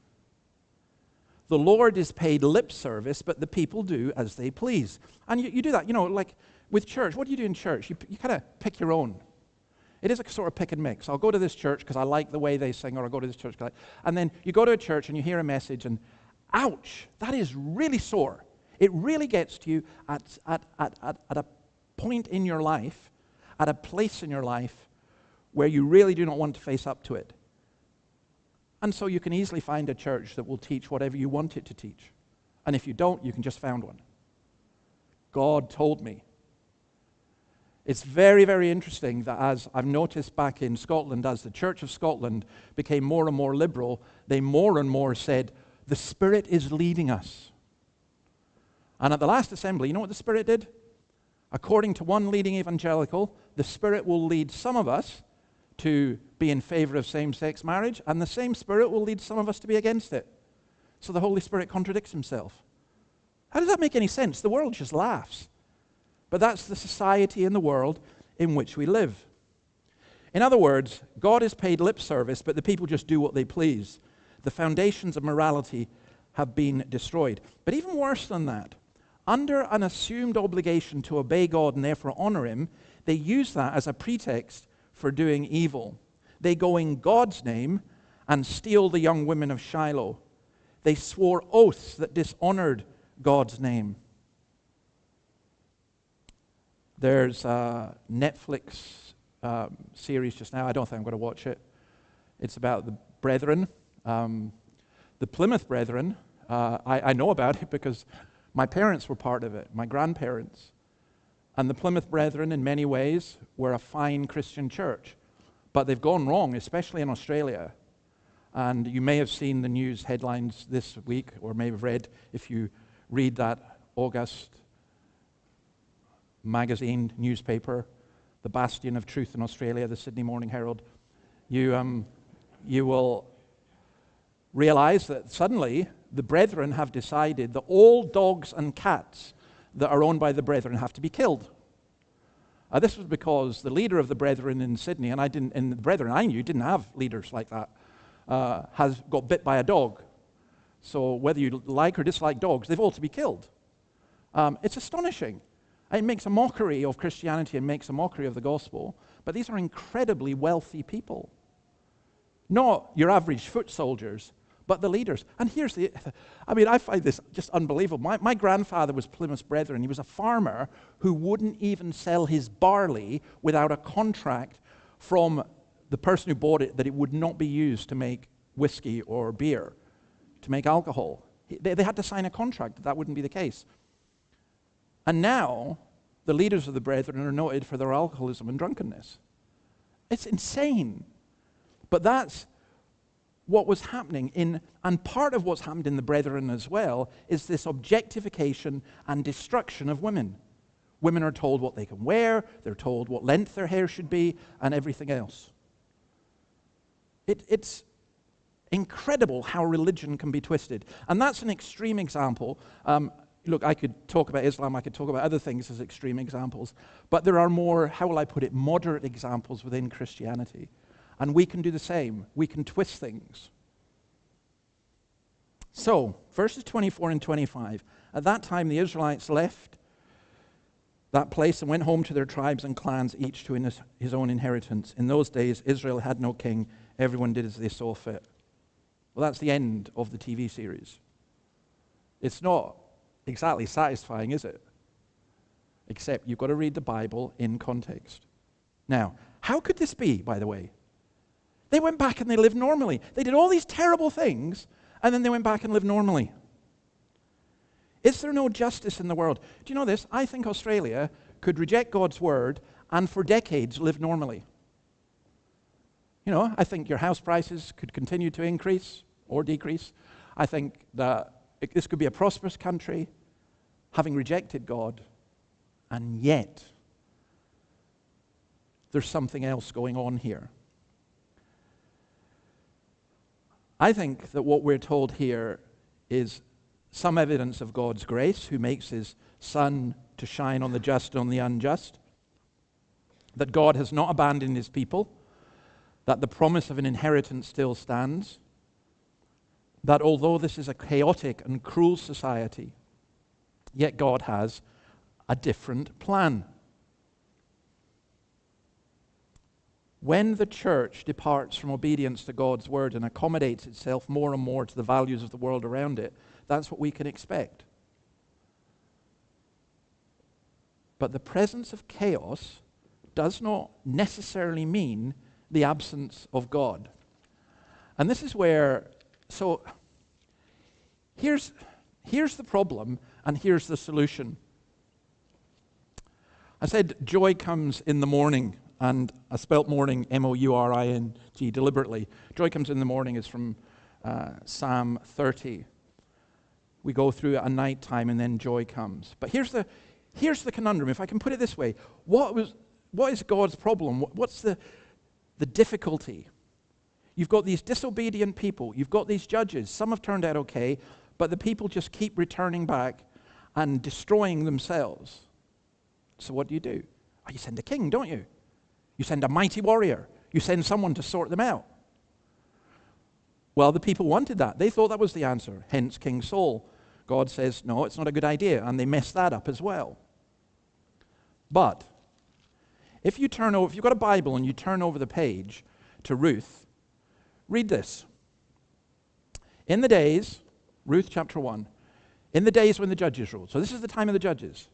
The Lord is paid lip service, but the people do as they please. And you do that, like with church. What do you do in church? You kind of pick your own. It is a sort of pick and mix. I'll go to this church because I like the way they sing, or I'll go to this church. And then you go to a church and you hear a message and, ouch, that is really sore. It really gets to you at a point in your life, at a place in your life where you really do not want to face up to it. And so you can easily find a church that will teach whatever you want it to teach. And if you don't, you can just found one. God told me. It's very, very interesting that, as I've noticed back in Scotland, as the Church of Scotland became more and more liberal, they more and more said, the Spirit is leading us. And at the last assembly, you know what the Spirit did? According to one leading evangelical, the Spirit will lead some of us to be in favor of same-sex marriage, and the same Spirit will lead some of us to be against it. So the Holy Spirit contradicts himself. How does that make any sense? The world just laughs. But that's the society in the world in which we live. In other words, God is paid lip service, but the people just do what they please. The foundations of morality have been destroyed. But even worse than that, under an assumed obligation to obey God and therefore honor him, they use that as a pretext for doing evil. They go in God's name and steal the young women of Shiloh. They swore oaths that dishonored God's name. There's a Netflix series just now. I don't think I'm going to watch it. It's about the Brethren. The Plymouth Brethren, I know about it because my parents were part of it, my grandparents. And the Plymouth Brethren, in many ways, were a fine Christian church. But they've gone wrong, especially in Australia. And you may have seen the news headlines this week, or may have read, if you read that August magazine newspaper, the bastion of truth in Australia, the Sydney Morning Herald, you will realize that suddenly the Brethren have decided that all dogs and cats that are owned by the Brethren have to be killed. This was because the leader of the Brethren in Sydney, and the Brethren I knew didn't have leaders like that, has got bit by a dog. So whether you like or dislike dogs, they've all to be killed. It's astonishing. It makes a mockery of Christianity and makes a mockery of the gospel. But these are incredibly wealthy people. Not your average foot soldiers, but the leaders. And I find this just unbelievable. My grandfather was Plymouth Brethren. He was a farmer who wouldn't even sell his barley without a contract from the person who bought it that it would not be used to make whiskey or beer, to make alcohol. They had to sign a contract that wouldn't be the case. And now, the leaders of the Brethren are noted for their alcoholism and drunkenness. It's insane. But that's what was happening and part of what's happened in the Brethren as well is this objectification and destruction of women. Women are told what they can wear, they're told what length their hair should be, and everything else. It's incredible how religion can be twisted. And that's an extreme example. Look, I could talk about Islam, I could talk about other things as extreme examples, but there are more, how will I put it, moderate examples within Christianity. And we can do the same. We can twist things. So, verses 24 and 25. At that time, the Israelites left that place and went home to their tribes and clans, each to his own inheritance. In those days, Israel had no king. Everyone did as they saw fit. Well, that's the end of the TV series. It's not exactly satisfying, is it? Except you've got to read the Bible in context. Now, how could this be, by the way? They went back and they lived normally. They did all these terrible things, and then they went back and lived normally. Is there no justice in the world? Do you know this? I think Australia could reject God's word and for decades live normally. I think your house prices could continue to increase or decrease. I think that this could be a prosperous country having rejected God, and yet there's something else going on here. I think that what we're told here is some evidence of God's grace, who makes his sun to shine on the just and on the unjust, that God has not abandoned his people, that the promise of an inheritance still stands, that although this is a chaotic and cruel society, yet God has a different plan. When the church departs from obedience to God's word and accommodates itself more and more to the values of the world around it, that's what we can expect. But the presence of chaos does not necessarily mean the absence of God. And this is where, so here's the problem and here's the solution. I said joy comes in the morning, and I spelt morning M-O-U-R-I-N-G deliberately. Joy comes in the morning is from Psalm 30. We go through at night time and then joy comes. But here's the conundrum, if I can put it this way. What is God's problem? What's the difficulty? You've got these disobedient people. You've got these judges. Some have turned out okay, but the people just keep returning back and destroying themselves. So what do? Oh, you send a king, don't you? You send a mighty warrior. You send someone to sort them out. Well, the people wanted that. They thought that was the answer, hence King Saul. God says, no, it's not a good idea, and they messed that up as well. But if you've got a Bible and you turn over the page to Ruth, read this. In the days, Ruth chapter 1, in the days when the judges ruled, so this is the time of the judges,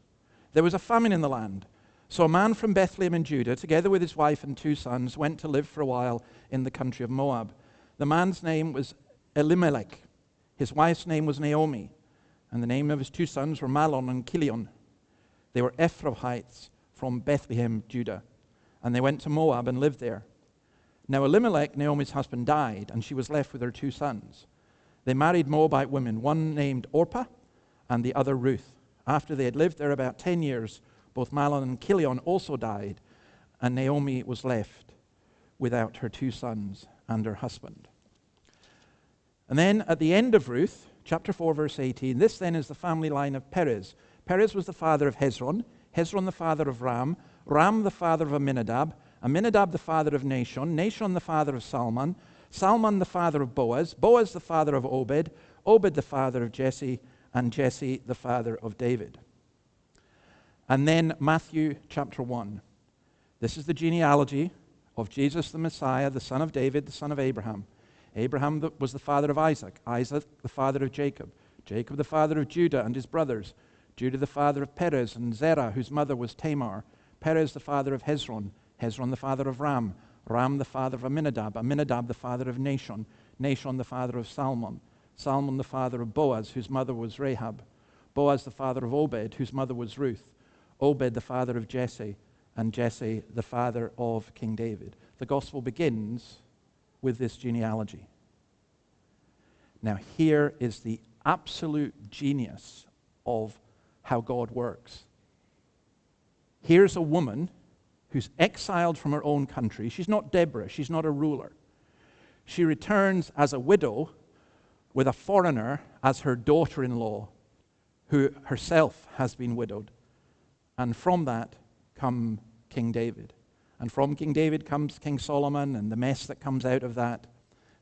there was a famine in the land. So a man from Bethlehem in Judah, together with his wife and 2 sons, went to live for a while in the country of Moab. The man's name was Elimelech. His wife's name was Naomi, and the name of his 2 sons were Mahlon and Chilion. They were Ephrathites from Bethlehem, Judah, and they went to Moab and lived there. Now Elimelech, Naomi's husband, died, and she was left with her 2 sons. They married Moabite women, one named Orpah and the other Ruth. After they had lived there about 10 years, both Mahlon and Chilion also died, and Naomi was left without her 2 sons and her husband. And then at the end of Ruth, chapter 4, verse 18, this then is the family line of Perez. Perez was the father of Hezron, Hezron the father of Ram, Ram the father of Amminadab, Amminadab the father of Nahshon, Nahshon the father of Salmon, Salmon the father of Boaz, Boaz the father of Obed, Obed the father of Jesse, and Jesse the father of David. And then Matthew chapter 1. This is the genealogy of Jesus the Messiah, the son of David, the son of Abraham. Abraham was the father of Isaac, Isaac the father of Jacob, Jacob the father of Judah and his brothers, Judah the father of Perez and Zerah, whose mother was Tamar, Perez the father of Hezron, Hezron the father of Ram, Ram the father of Amminadab, Amminadab the father of Nahshon, Nahshon the father of Salmon, Salmon the father of Boaz, whose mother was Rahab, Boaz the father of Obed, whose mother was Ruth, Obed the father of Jesse, and Jesse the father of King David. The gospel begins with this genealogy. Now here is the absolute genius of how God works. Here's a woman who's exiled from her own country. She's not Deborah. She's not a ruler. She returns as a widow with a foreigner as her daughter-in-law, who herself has been widowed. And from that come King David. And from King David comes King Solomon and the mess that comes out of that.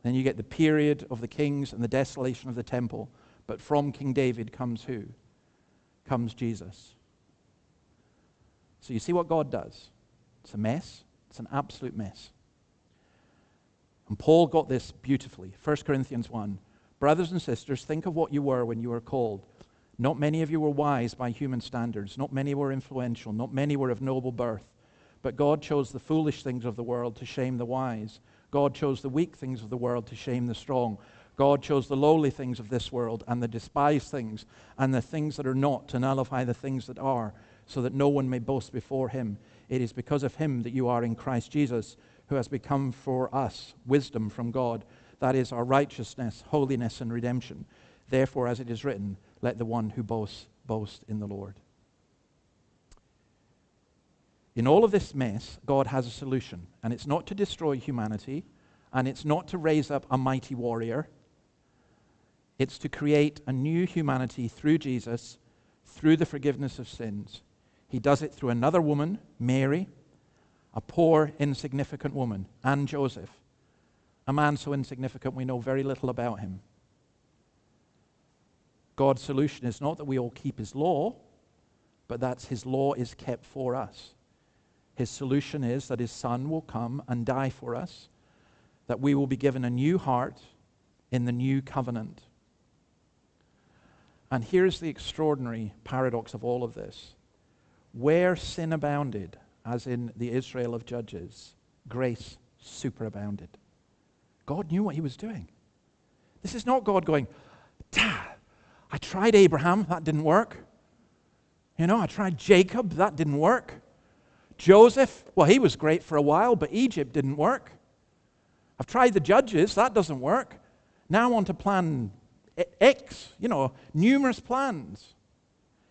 Then you get the period of the kings and the desolation of the temple. But from King David comes who? Comes Jesus. So you see what God does. It's a mess. It's an absolute mess. And Paul got this beautifully. 1 Corinthians 1. Brothers and sisters, think of what you were when you were called. Not many of you were wise by human standards. Not many were influential. Not many were of noble birth. But God chose the foolish things of the world to shame the wise. God chose the weak things of the world to shame the strong. God chose the lowly things of this world and the despised things and the things that are not to nullify the things that are, so that no one may boast before him. It is because of him that you are in Christ Jesus, who has become for us wisdom from God. That is our righteousness, holiness, and redemption. Therefore, as it is written, let the one who boasts, boast in the Lord. In all of this mess, God has a solution. And it's not to destroy humanity, and it's not to raise up a mighty warrior. It's to create a new humanity through Jesus, through the forgiveness of sins. He does it through another woman, Mary, a poor, insignificant woman, and Joseph, a man so insignificant we know very little about him. God's solution is not that we all keep his law, but that his law is kept for us. His solution is that his Son will come and die for us, that we will be given a new heart in the new covenant. And here's the extraordinary paradox of all of this. Where sin abounded, as in the Israel of Judges, grace superabounded. God knew what he was doing. This is not God going, I tried Abraham, that didn't work. I tried Jacob, that didn't work. Joseph, well, he was great for a while, but Egypt didn't work. I've tried the Judges, that doesn't work. Now I want to plan X, numerous plans.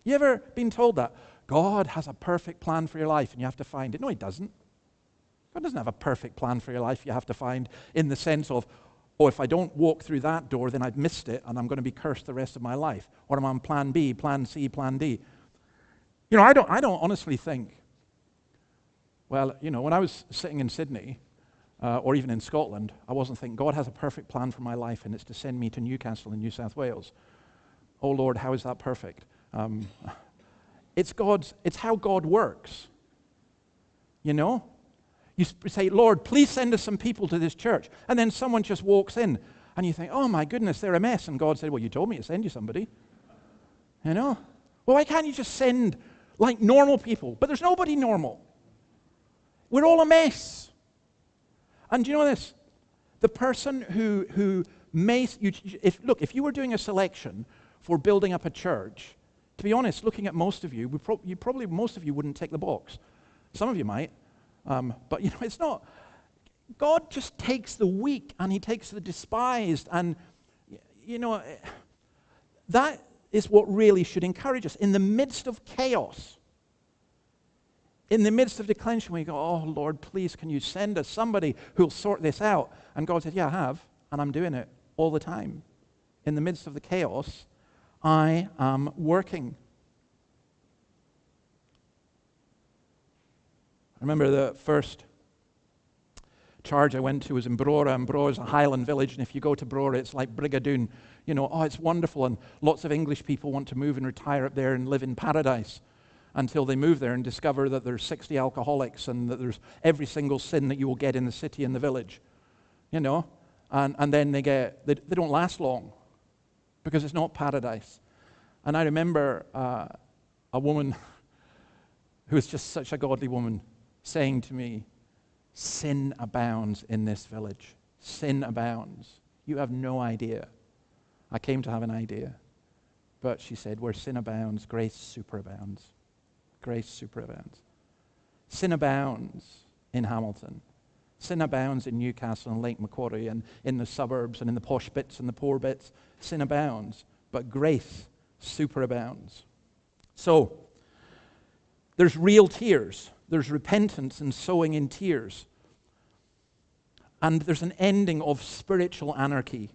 You ever been told that? God has a perfect plan for your life and you have to find it. No, he doesn't. God doesn't have a perfect plan for your life you have to find in the sense of, if I don't walk through that door, then I've missed it and I'm going to be cursed the rest of my life. Or I'm on plan B, plan C, plan D. I don't honestly think, when I was sitting in Sydney, or even in Scotland, I wasn't thinking, God has a perfect plan for my life and it's to send me to Newcastle in New South Wales. Oh Lord, how is that perfect? It's how God works. You say, Lord, please send us some people to this church. And then someone just walks in and you think, oh my goodness, they're a mess. And God said, well, you told me to send you somebody. Well, why can't you just send like normal people? But there's nobody normal. We're all a mess. And do you know this? The person who may, if you were doing a selection for building up a church, to be honest, looking at most of you, most of you wouldn't tick the box. Some of you might, but it's not. God just takes the weak and he takes the despised, and that is what really should encourage us in the midst of chaos. In the midst of declension, we go, oh, Lord, please, can you send us somebody who'll sort this out? And God said, yeah, I have, and I'm doing it all the time. In the midst of the chaos, I am working. I remember the first charge I went to was in Brora, and Brora is a highland village, and if you go to Brora, it's like Brigadoon. It's wonderful, and lots of English people want to move and retire up there and live in paradise, until they move there and discover that there's 60 alcoholics and that there's every single sin that you will get in the city and the village, and then they don't last long because it's not paradise. And I remember a woman who is just such a godly woman saying to me, sin abounds in this village. Sin abounds. You have no idea. I came to have an idea. But she said, where sin abounds, grace superabounds. Grace superabounds. Sin abounds in Hamilton. Sin abounds in Newcastle and Lake Macquarie and in the suburbs and in the posh bits and the poor bits. Sin abounds, but grace superabounds. So, there's real tears. There's repentance and sowing in tears. And there's an ending of spiritual anarchy.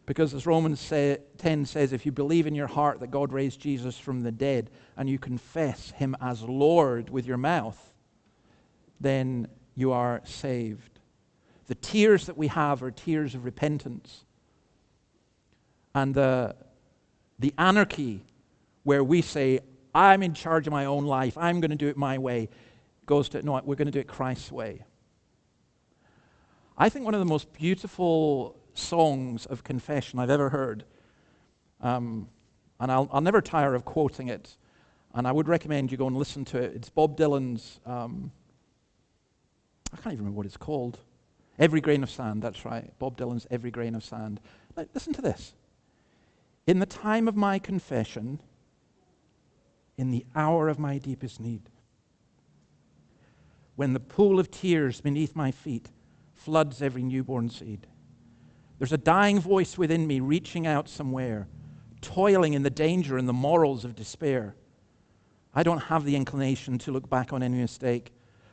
Because as Romans 10 says, if you believe in your heart that God raised Jesus from the dead and you confess him as Lord with your mouth, then you are saved. The tears that we have are tears of repentance. And the anarchy where we say, I'm in charge of my own life, I'm going to do it my way, goes to, no, we're going to do it Christ's way. I think one of the most beautiful songs of confession I've ever heard, and I'll never tire of quoting it, and I would recommend you go and listen to it. It's Bob Dylan's, I can't even remember what it's called. Every Grain of Sand, that's right. Bob Dylan's Every Grain of Sand. Listen to this. In the time of my confession, in the hour of my deepest need, when the pool of tears beneath my feet floods every newborn seed, there's a dying voice within me reaching out somewhere, toiling in the danger and the morals of despair. I don't have the inclination to look back on any mistake.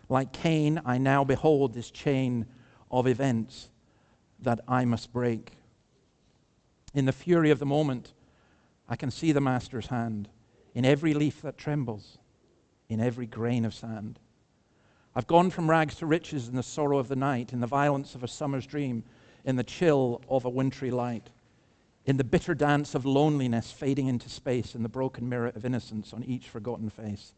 Like Cain, I now behold this chain of events that I must break. In the fury of the moment, I can see the Master's hand in every leaf that trembles, in every grain of sand. I've gone from rags to riches in the sorrow of the night, in the violence of a summer's dream, in the chill of a wintry light. in the bitter dance of loneliness fading into space, in the broken mirror of innocence on each forgotten face.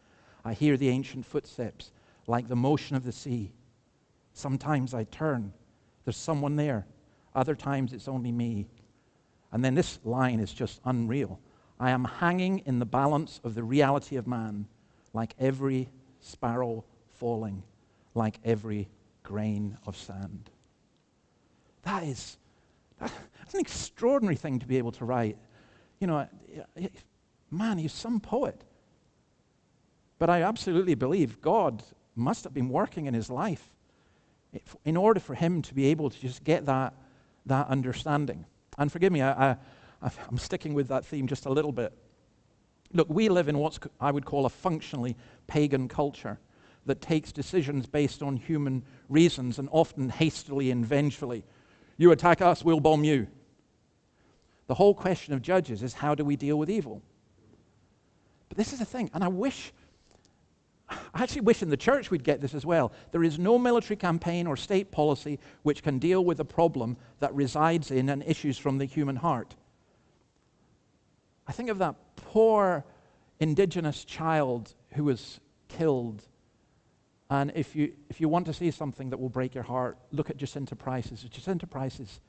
I hear the ancient footsteps like the motion of the sea. Sometimes I turn. There's someone there. Other times it's only me. And then this line is just unreal. I am hanging in the balance of the reality of man, like every sparrow falling, like every grain of sand. That's an extraordinary thing to be able to write. You know, man, he's some poet. But I absolutely believe God must have been working in his life in order for him to be able to just get that understanding. And forgive me, I'm sticking with that theme just a little bit. Look, we live in what I would call a functionally pagan culture that takes decisions based on human reasons and often hastily and vengefully. You attack us, we'll bomb you. The whole question of Judges is, how do we deal with evil? But this is the thing, and I actually wish in the church we'd get this as well. There is no military campaign or state policy which can deal with a problem that resides in and issues from the human heart. I think of that poor indigenous child who was killed. And if you want to see something that will break your heart, look at Jacinta Price's. Jacinta Price's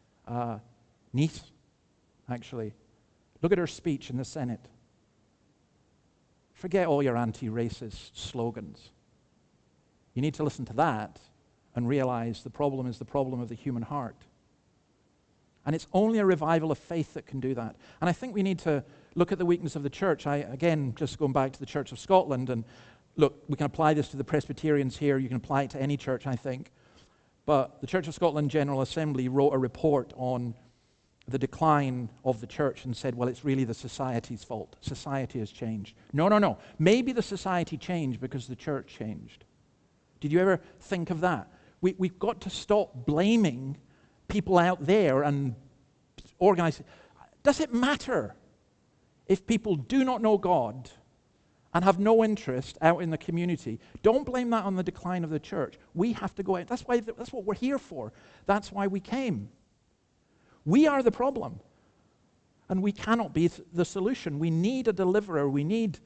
niece, actually. Look at her speech in the Senate. Forget all your anti-racist slogans. You need to listen to that and realize the problem is the problem of the human heart. And it's only a revival of faith that can do that. And I think we need to look at the weakness of the church. Again, just going back to the Church of Scotland, and look, we can apply this to the Presbyterians here. You can apply it to any church, I think. But the Church of Scotland General Assembly wrote a report on the decline of the church and said, well, it's really the society's fault. Society has changed. No. Maybe the society changed because the church changed. Did you ever think of that? We've got to stop blaming people out there and organize. Does it matter if people do not know God and have no interest out in the community? Don't blame that on the decline of the church. We have to go out. That's what we're here for. That's why we came. We are the problem, and we cannot be the solution. We need a deliverer. We need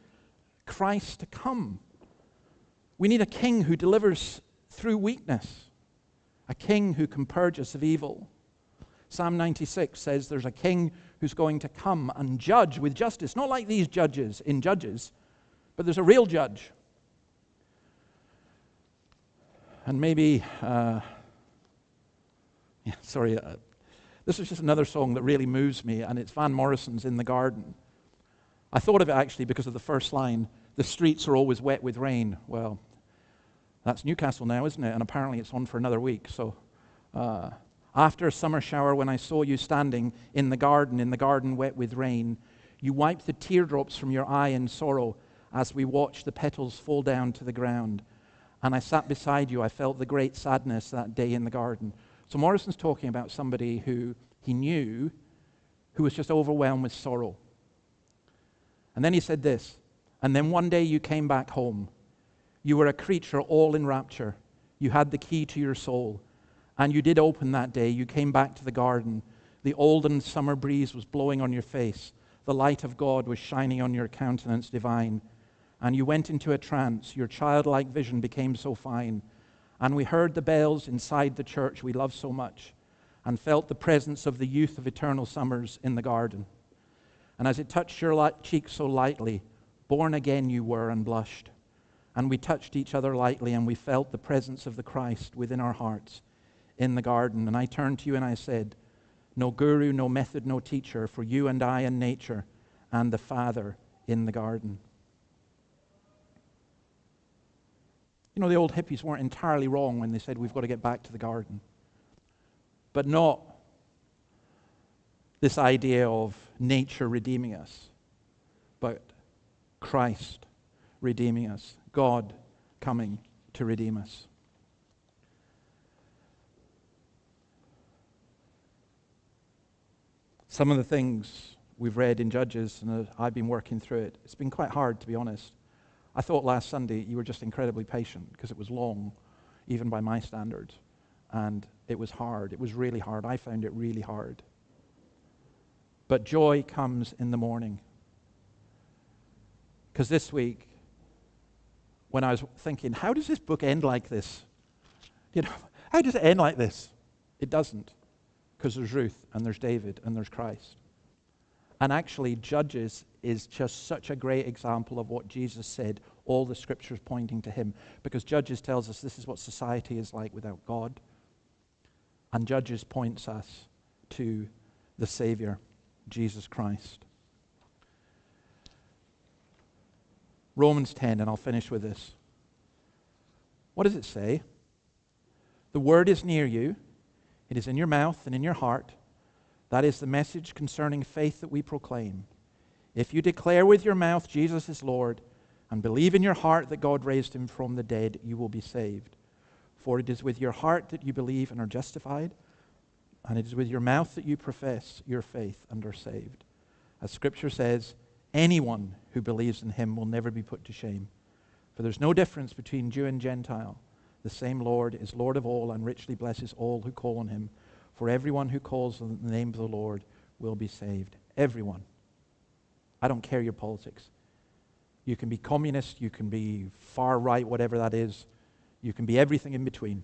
Christ to come. We need a king who delivers through weakness, a king who can purge us of evil. Psalm 96 says there's a king who's going to come and judge with justice, not like these judges in Judges, but there's a real judge. And maybe, this is just another song that really moves me, and it's Van Morrison's In the Garden. I thought of it actually because of the first line, the streets are always wet with rain. Well, that's Newcastle now, isn't it? And apparently it's on for another week. So, after a summer shower, when I saw you standing in the garden wet with rain, you wiped the teardrops from your eye in sorrow as we watched the petals fall down to the ground. And I sat beside you, I felt the great sadness that day in the garden. So Morrison's talking about somebody who he knew who was just overwhelmed with sorrow. And then he said this, and then one day you came back home. You were a creature all in rapture. You had the key to your soul. And you did open that day. You came back to the garden. The olden summer breeze was blowing on your face. The light of God was shining on your countenance divine. And you went into a trance. Your childlike vision became so fine. And we heard the bells inside the church we love so much, and felt the presence of the youth of eternal summers in the garden. And as it touched your cheek so lightly, born again you were and blushed. And we touched each other lightly, and we felt the presence of the Christ within our hearts in the garden. And I turned to you and I said, no guru, no method, no teacher, for you and I and nature and the Father in the garden. You know, the old hippies weren't entirely wrong when they said we've got to get back to the garden. But not this idea of nature redeeming us, but Christ redeeming us, God coming to redeem us. Some of the things we've read in Judges, and I've been working through it, it's been quite hard, to be honest. I thought last Sunday you were just incredibly patient because it was long, even by my standards. And it was hard. It was really hard. I found it really hard. but joy comes in the morning. Because this week, when I was thinking, how does this book end like this? How does it end like this? It doesn't, because there's Ruth, and there's David, and there's Christ. And actually, Judges is just such a great example of what Jesus said, all the scriptures pointing to him. Because Judges tells us this is what society is like without God. And Judges points us to the Savior, Jesus Christ. Romans 10, and I'll finish with this. What does it say? The word is near you. It is in your mouth and in your heart. That is the message concerning faith that we proclaim. If you declare with your mouth Jesus is Lord and believe in your heart that God raised him from the dead, you will be saved. For it is with your heart that you believe and are justified, and it is with your mouth that you profess your faith and are saved. As Scripture says, anyone who believes in him will never be put to shame. For there's no difference between Jew and Gentile. The same Lord is Lord of all and richly blesses all who call on him. For everyone who calls on the name of the Lord will be saved. Everyone. I don't care your politics. You can be communist, you can be far right, whatever that is. You can be everything in between.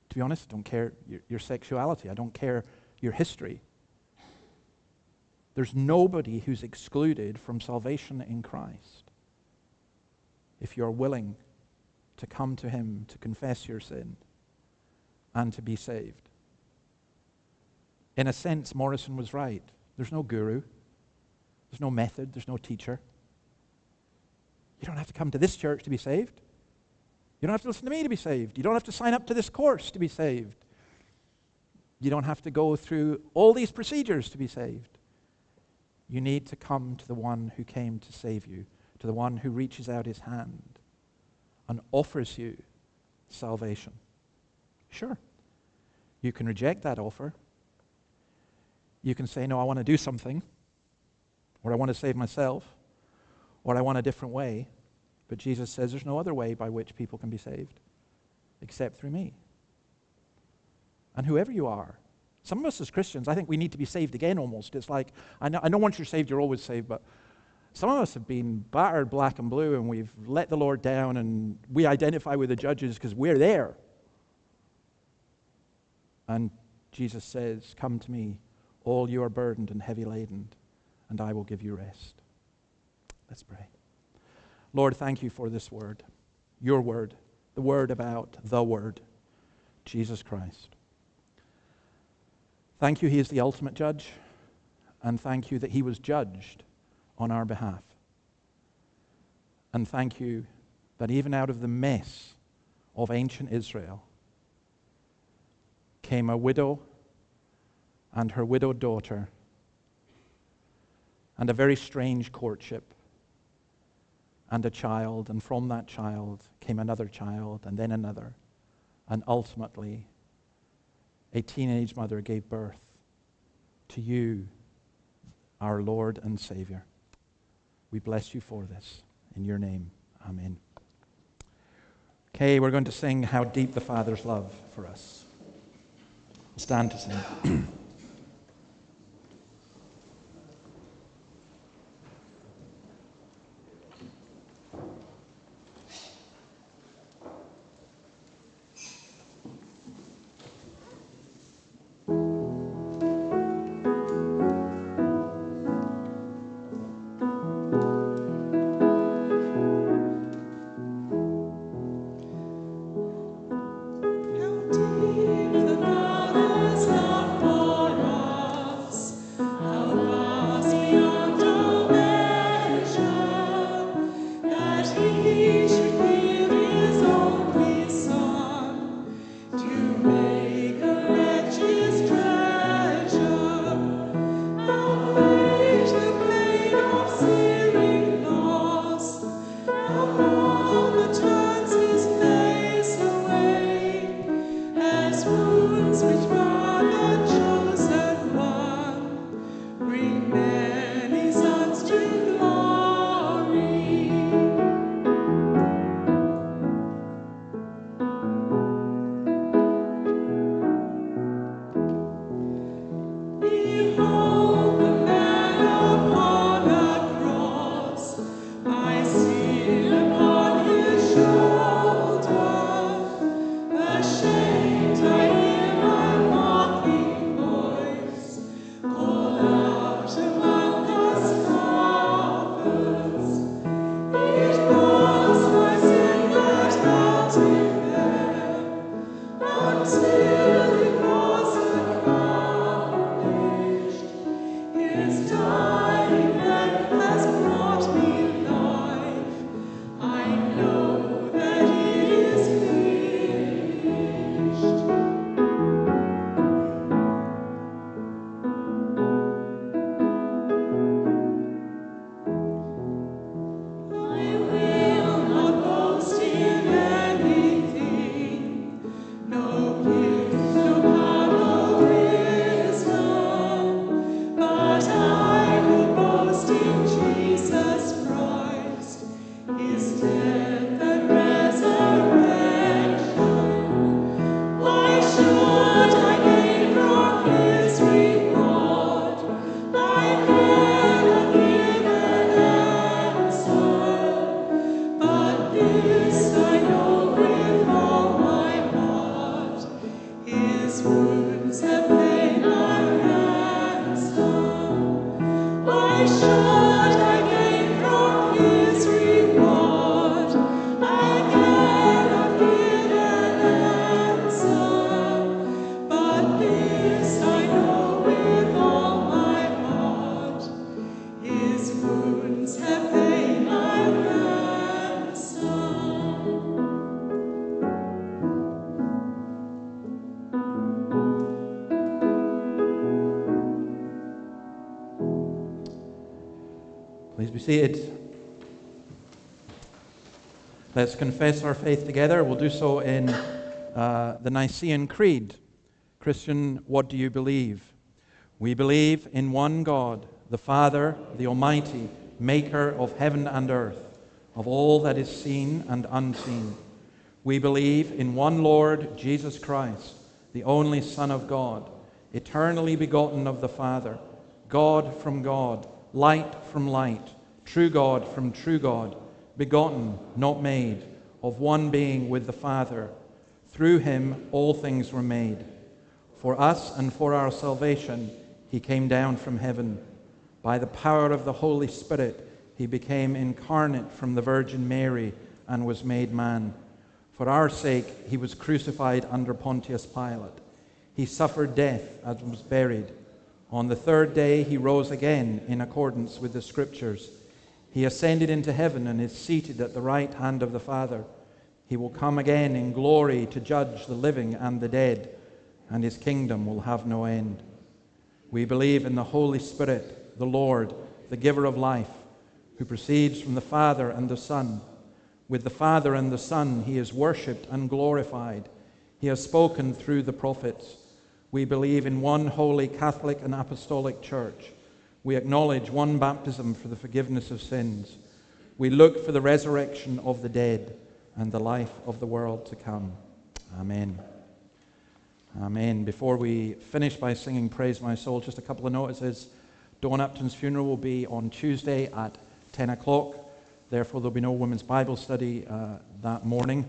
To be honest, I don't care your sexuality. I don't care your history. There's nobody who's excluded from salvation in Christ if you're willing to come to him, to confess your sin, and to be saved. In a sense, Morrison was right. There's no guru. There's no method. There's no teacher. You don't have to come to this church to be saved. You don't have to listen to me to be saved. You don't have to sign up to this course to be saved. You don't have to go through all these procedures to be saved. You need to come to the one who came to save you, to the one who reaches out his hand and offers you salvation. Sure, you can reject that offer. You can say, no, I want to do something, or I want to save myself, or I want a different way. But Jesus says there's no other way by which people can be saved except through me. And whoever you are, some of us as Christians, I think we need to be saved again almost. It's like, I know once you're saved, you're always saved, but some of us have been battered black and blue, and we've let the Lord down, and we identify with the Judges because we're there. And Jesus says, come to me, all you are burdened and heavy laden, and I will give you rest. Let's pray. Lord, thank you for this word, your word, the word about the Word, Jesus Christ. Thank you, he is the ultimate judge, and thank you that he was judged on our behalf. And thank you that even out of the mess of ancient Israel came a widow and her widowed daughter and a very strange courtship and a child, and from that child came another child and then another, and ultimately a teenage mother gave birth to you, our Lord and Savior. We bless you for this. In your name, amen. Okay, we're going to sing How Deep the Father's Love for Us. Stand to sing. Be seated. Let's confess our faith together. We'll do so in the Nicene Creed. Christian, what do you believe? We believe in one God, the Father, the Almighty, maker of heaven and earth, of all that is seen and unseen. We believe in one Lord, Jesus Christ, the only Son of God, eternally begotten of the Father, God from God, light from light, true God from true God, begotten, not made, of one being with the Father. Through him all things were made. For us and for our salvation he came down from heaven. By the power of the Holy Spirit he became incarnate from the Virgin Mary and was made man. For our sake he was crucified under Pontius Pilate. He suffered death and was buried. On the third day he rose again in accordance with the Scriptures. He ascended into heaven and is seated at the right hand of the Father. He will come again in glory to judge the living and the dead, and his kingdom will have no end. We believe in the Holy Spirit, the Lord, the giver of life, who proceeds from the Father and the Son. With the Father and the Son he is worshipped and glorified. He has spoken through the prophets. We believe in one holy Catholic and Apostolic Church. We acknowledge one baptism for the forgiveness of sins. We look for the resurrection of the dead and the life of the world to come. Amen. Amen. Before we finish by singing Praise My Soul, just a couple of notices. Dawn Upton's funeral will be on Tuesday at 10 o'clock. Therefore, there'll be no women's Bible study that morning,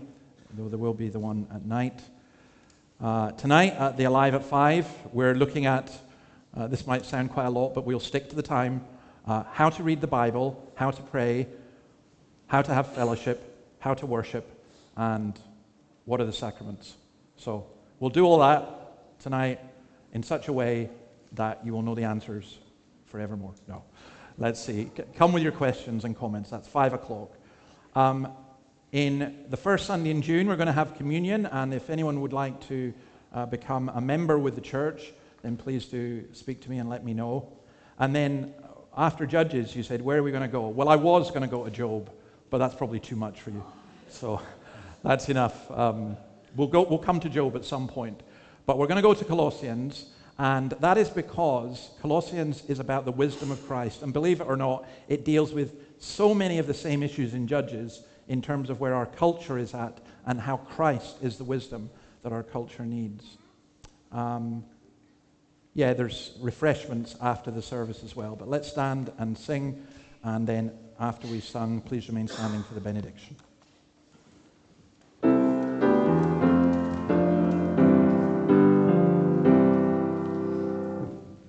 though there will be the one at night. Tonight at the Alive at 5, we're looking at, this might sound quite a lot, but we'll stick to the time, how to read the Bible, how to pray, how to have fellowship, how to worship, and what are the sacraments. So we'll do all that tonight in such a way that you will know the answers forevermore. No. Let's see. Come with your questions and comments. That's 5 o'clock. In the first Sunday in June, we're going to have communion, and if anyone would like to become a member with the church, then please do speak to me and let me know. And then after Judges, you said, where are we going to go? Well, I was going to go to Job, but that's probably too much for you. So that's enough. We'll come to Job at some point. But we're going to go to Colossians, and that is because Colossians is about the wisdom of Christ. And believe it or not, it deals with so many of the same issues in Judges in terms of where our culture is at and how Christ is the wisdom that our culture needs. There's refreshments after the service as well. But let's stand and sing, and then after we've sung, please remain standing for the benediction.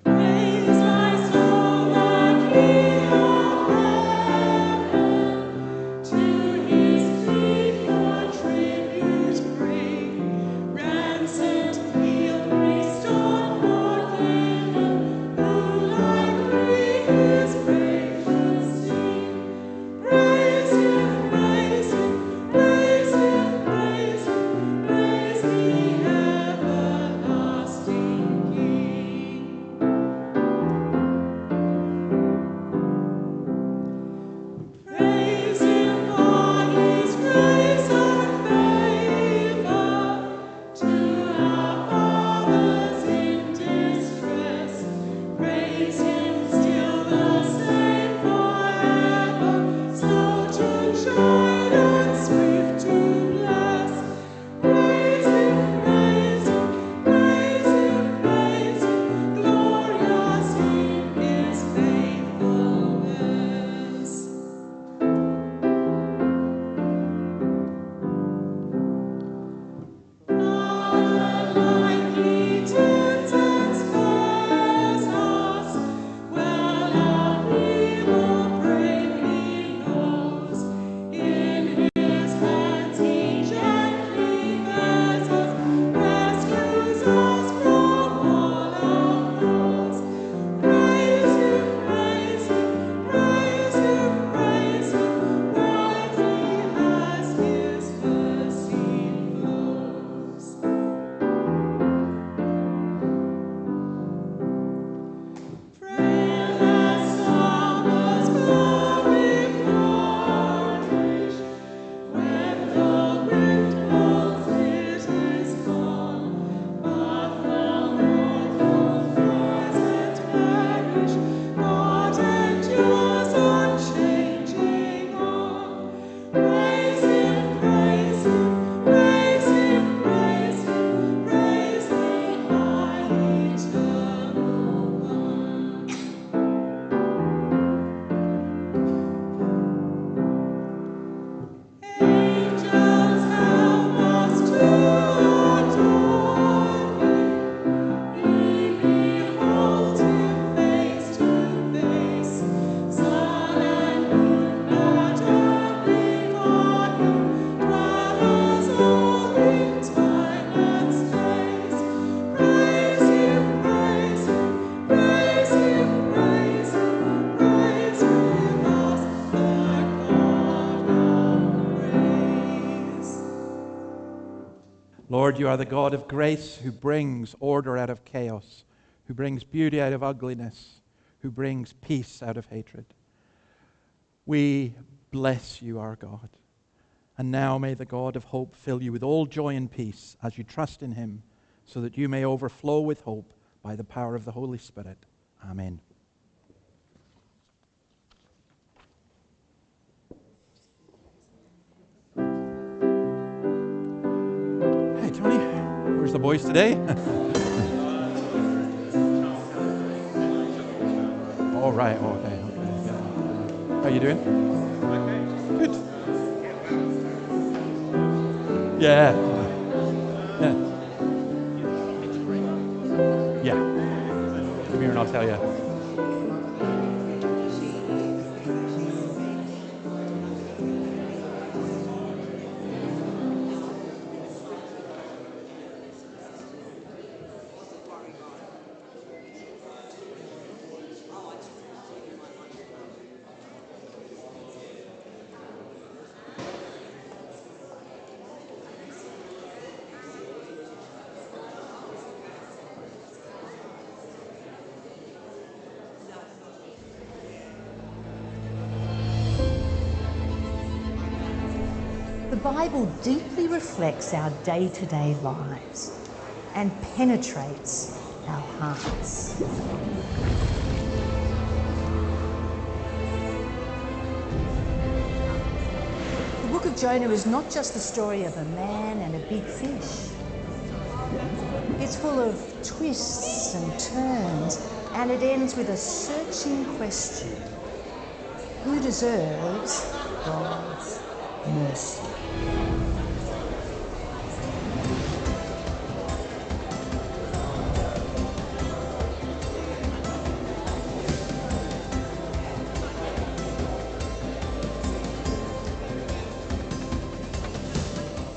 Praise you are the God of grace who brings order out of chaos, who brings beauty out of ugliness, who brings peace out of hatred. We bless you, our God. And now may the God of hope fill you with all joy and peace as you trust in him, so that you may overflow with hope by the power of the Holy Spirit. Amen. Hey, Tony, where's the boys today? Oh, right. Oh, okay. Yeah. How you doing? Good. Yeah. Yeah. Yeah. Come here and I'll tell you. The Bible deeply reflects our day-to-day lives and penetrates our hearts. The book of Jonah is not just the story of a man and a big fish. It's full of twists and turns, and it ends with a searching question: who deserves God's mercy?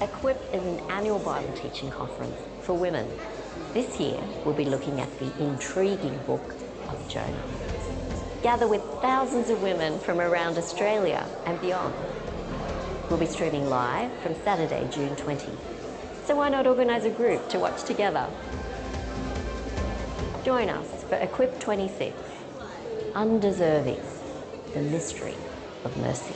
Equip is an annual Bible teaching conference for women. This year, we'll be looking at the intriguing book of Jonah. Gather with thousands of women from around Australia and beyond. We'll be streaming live from Saturday, June 20. So why not organise a group to watch together? Join us for Equip 26, Undeserving, the Mystery of Mercy.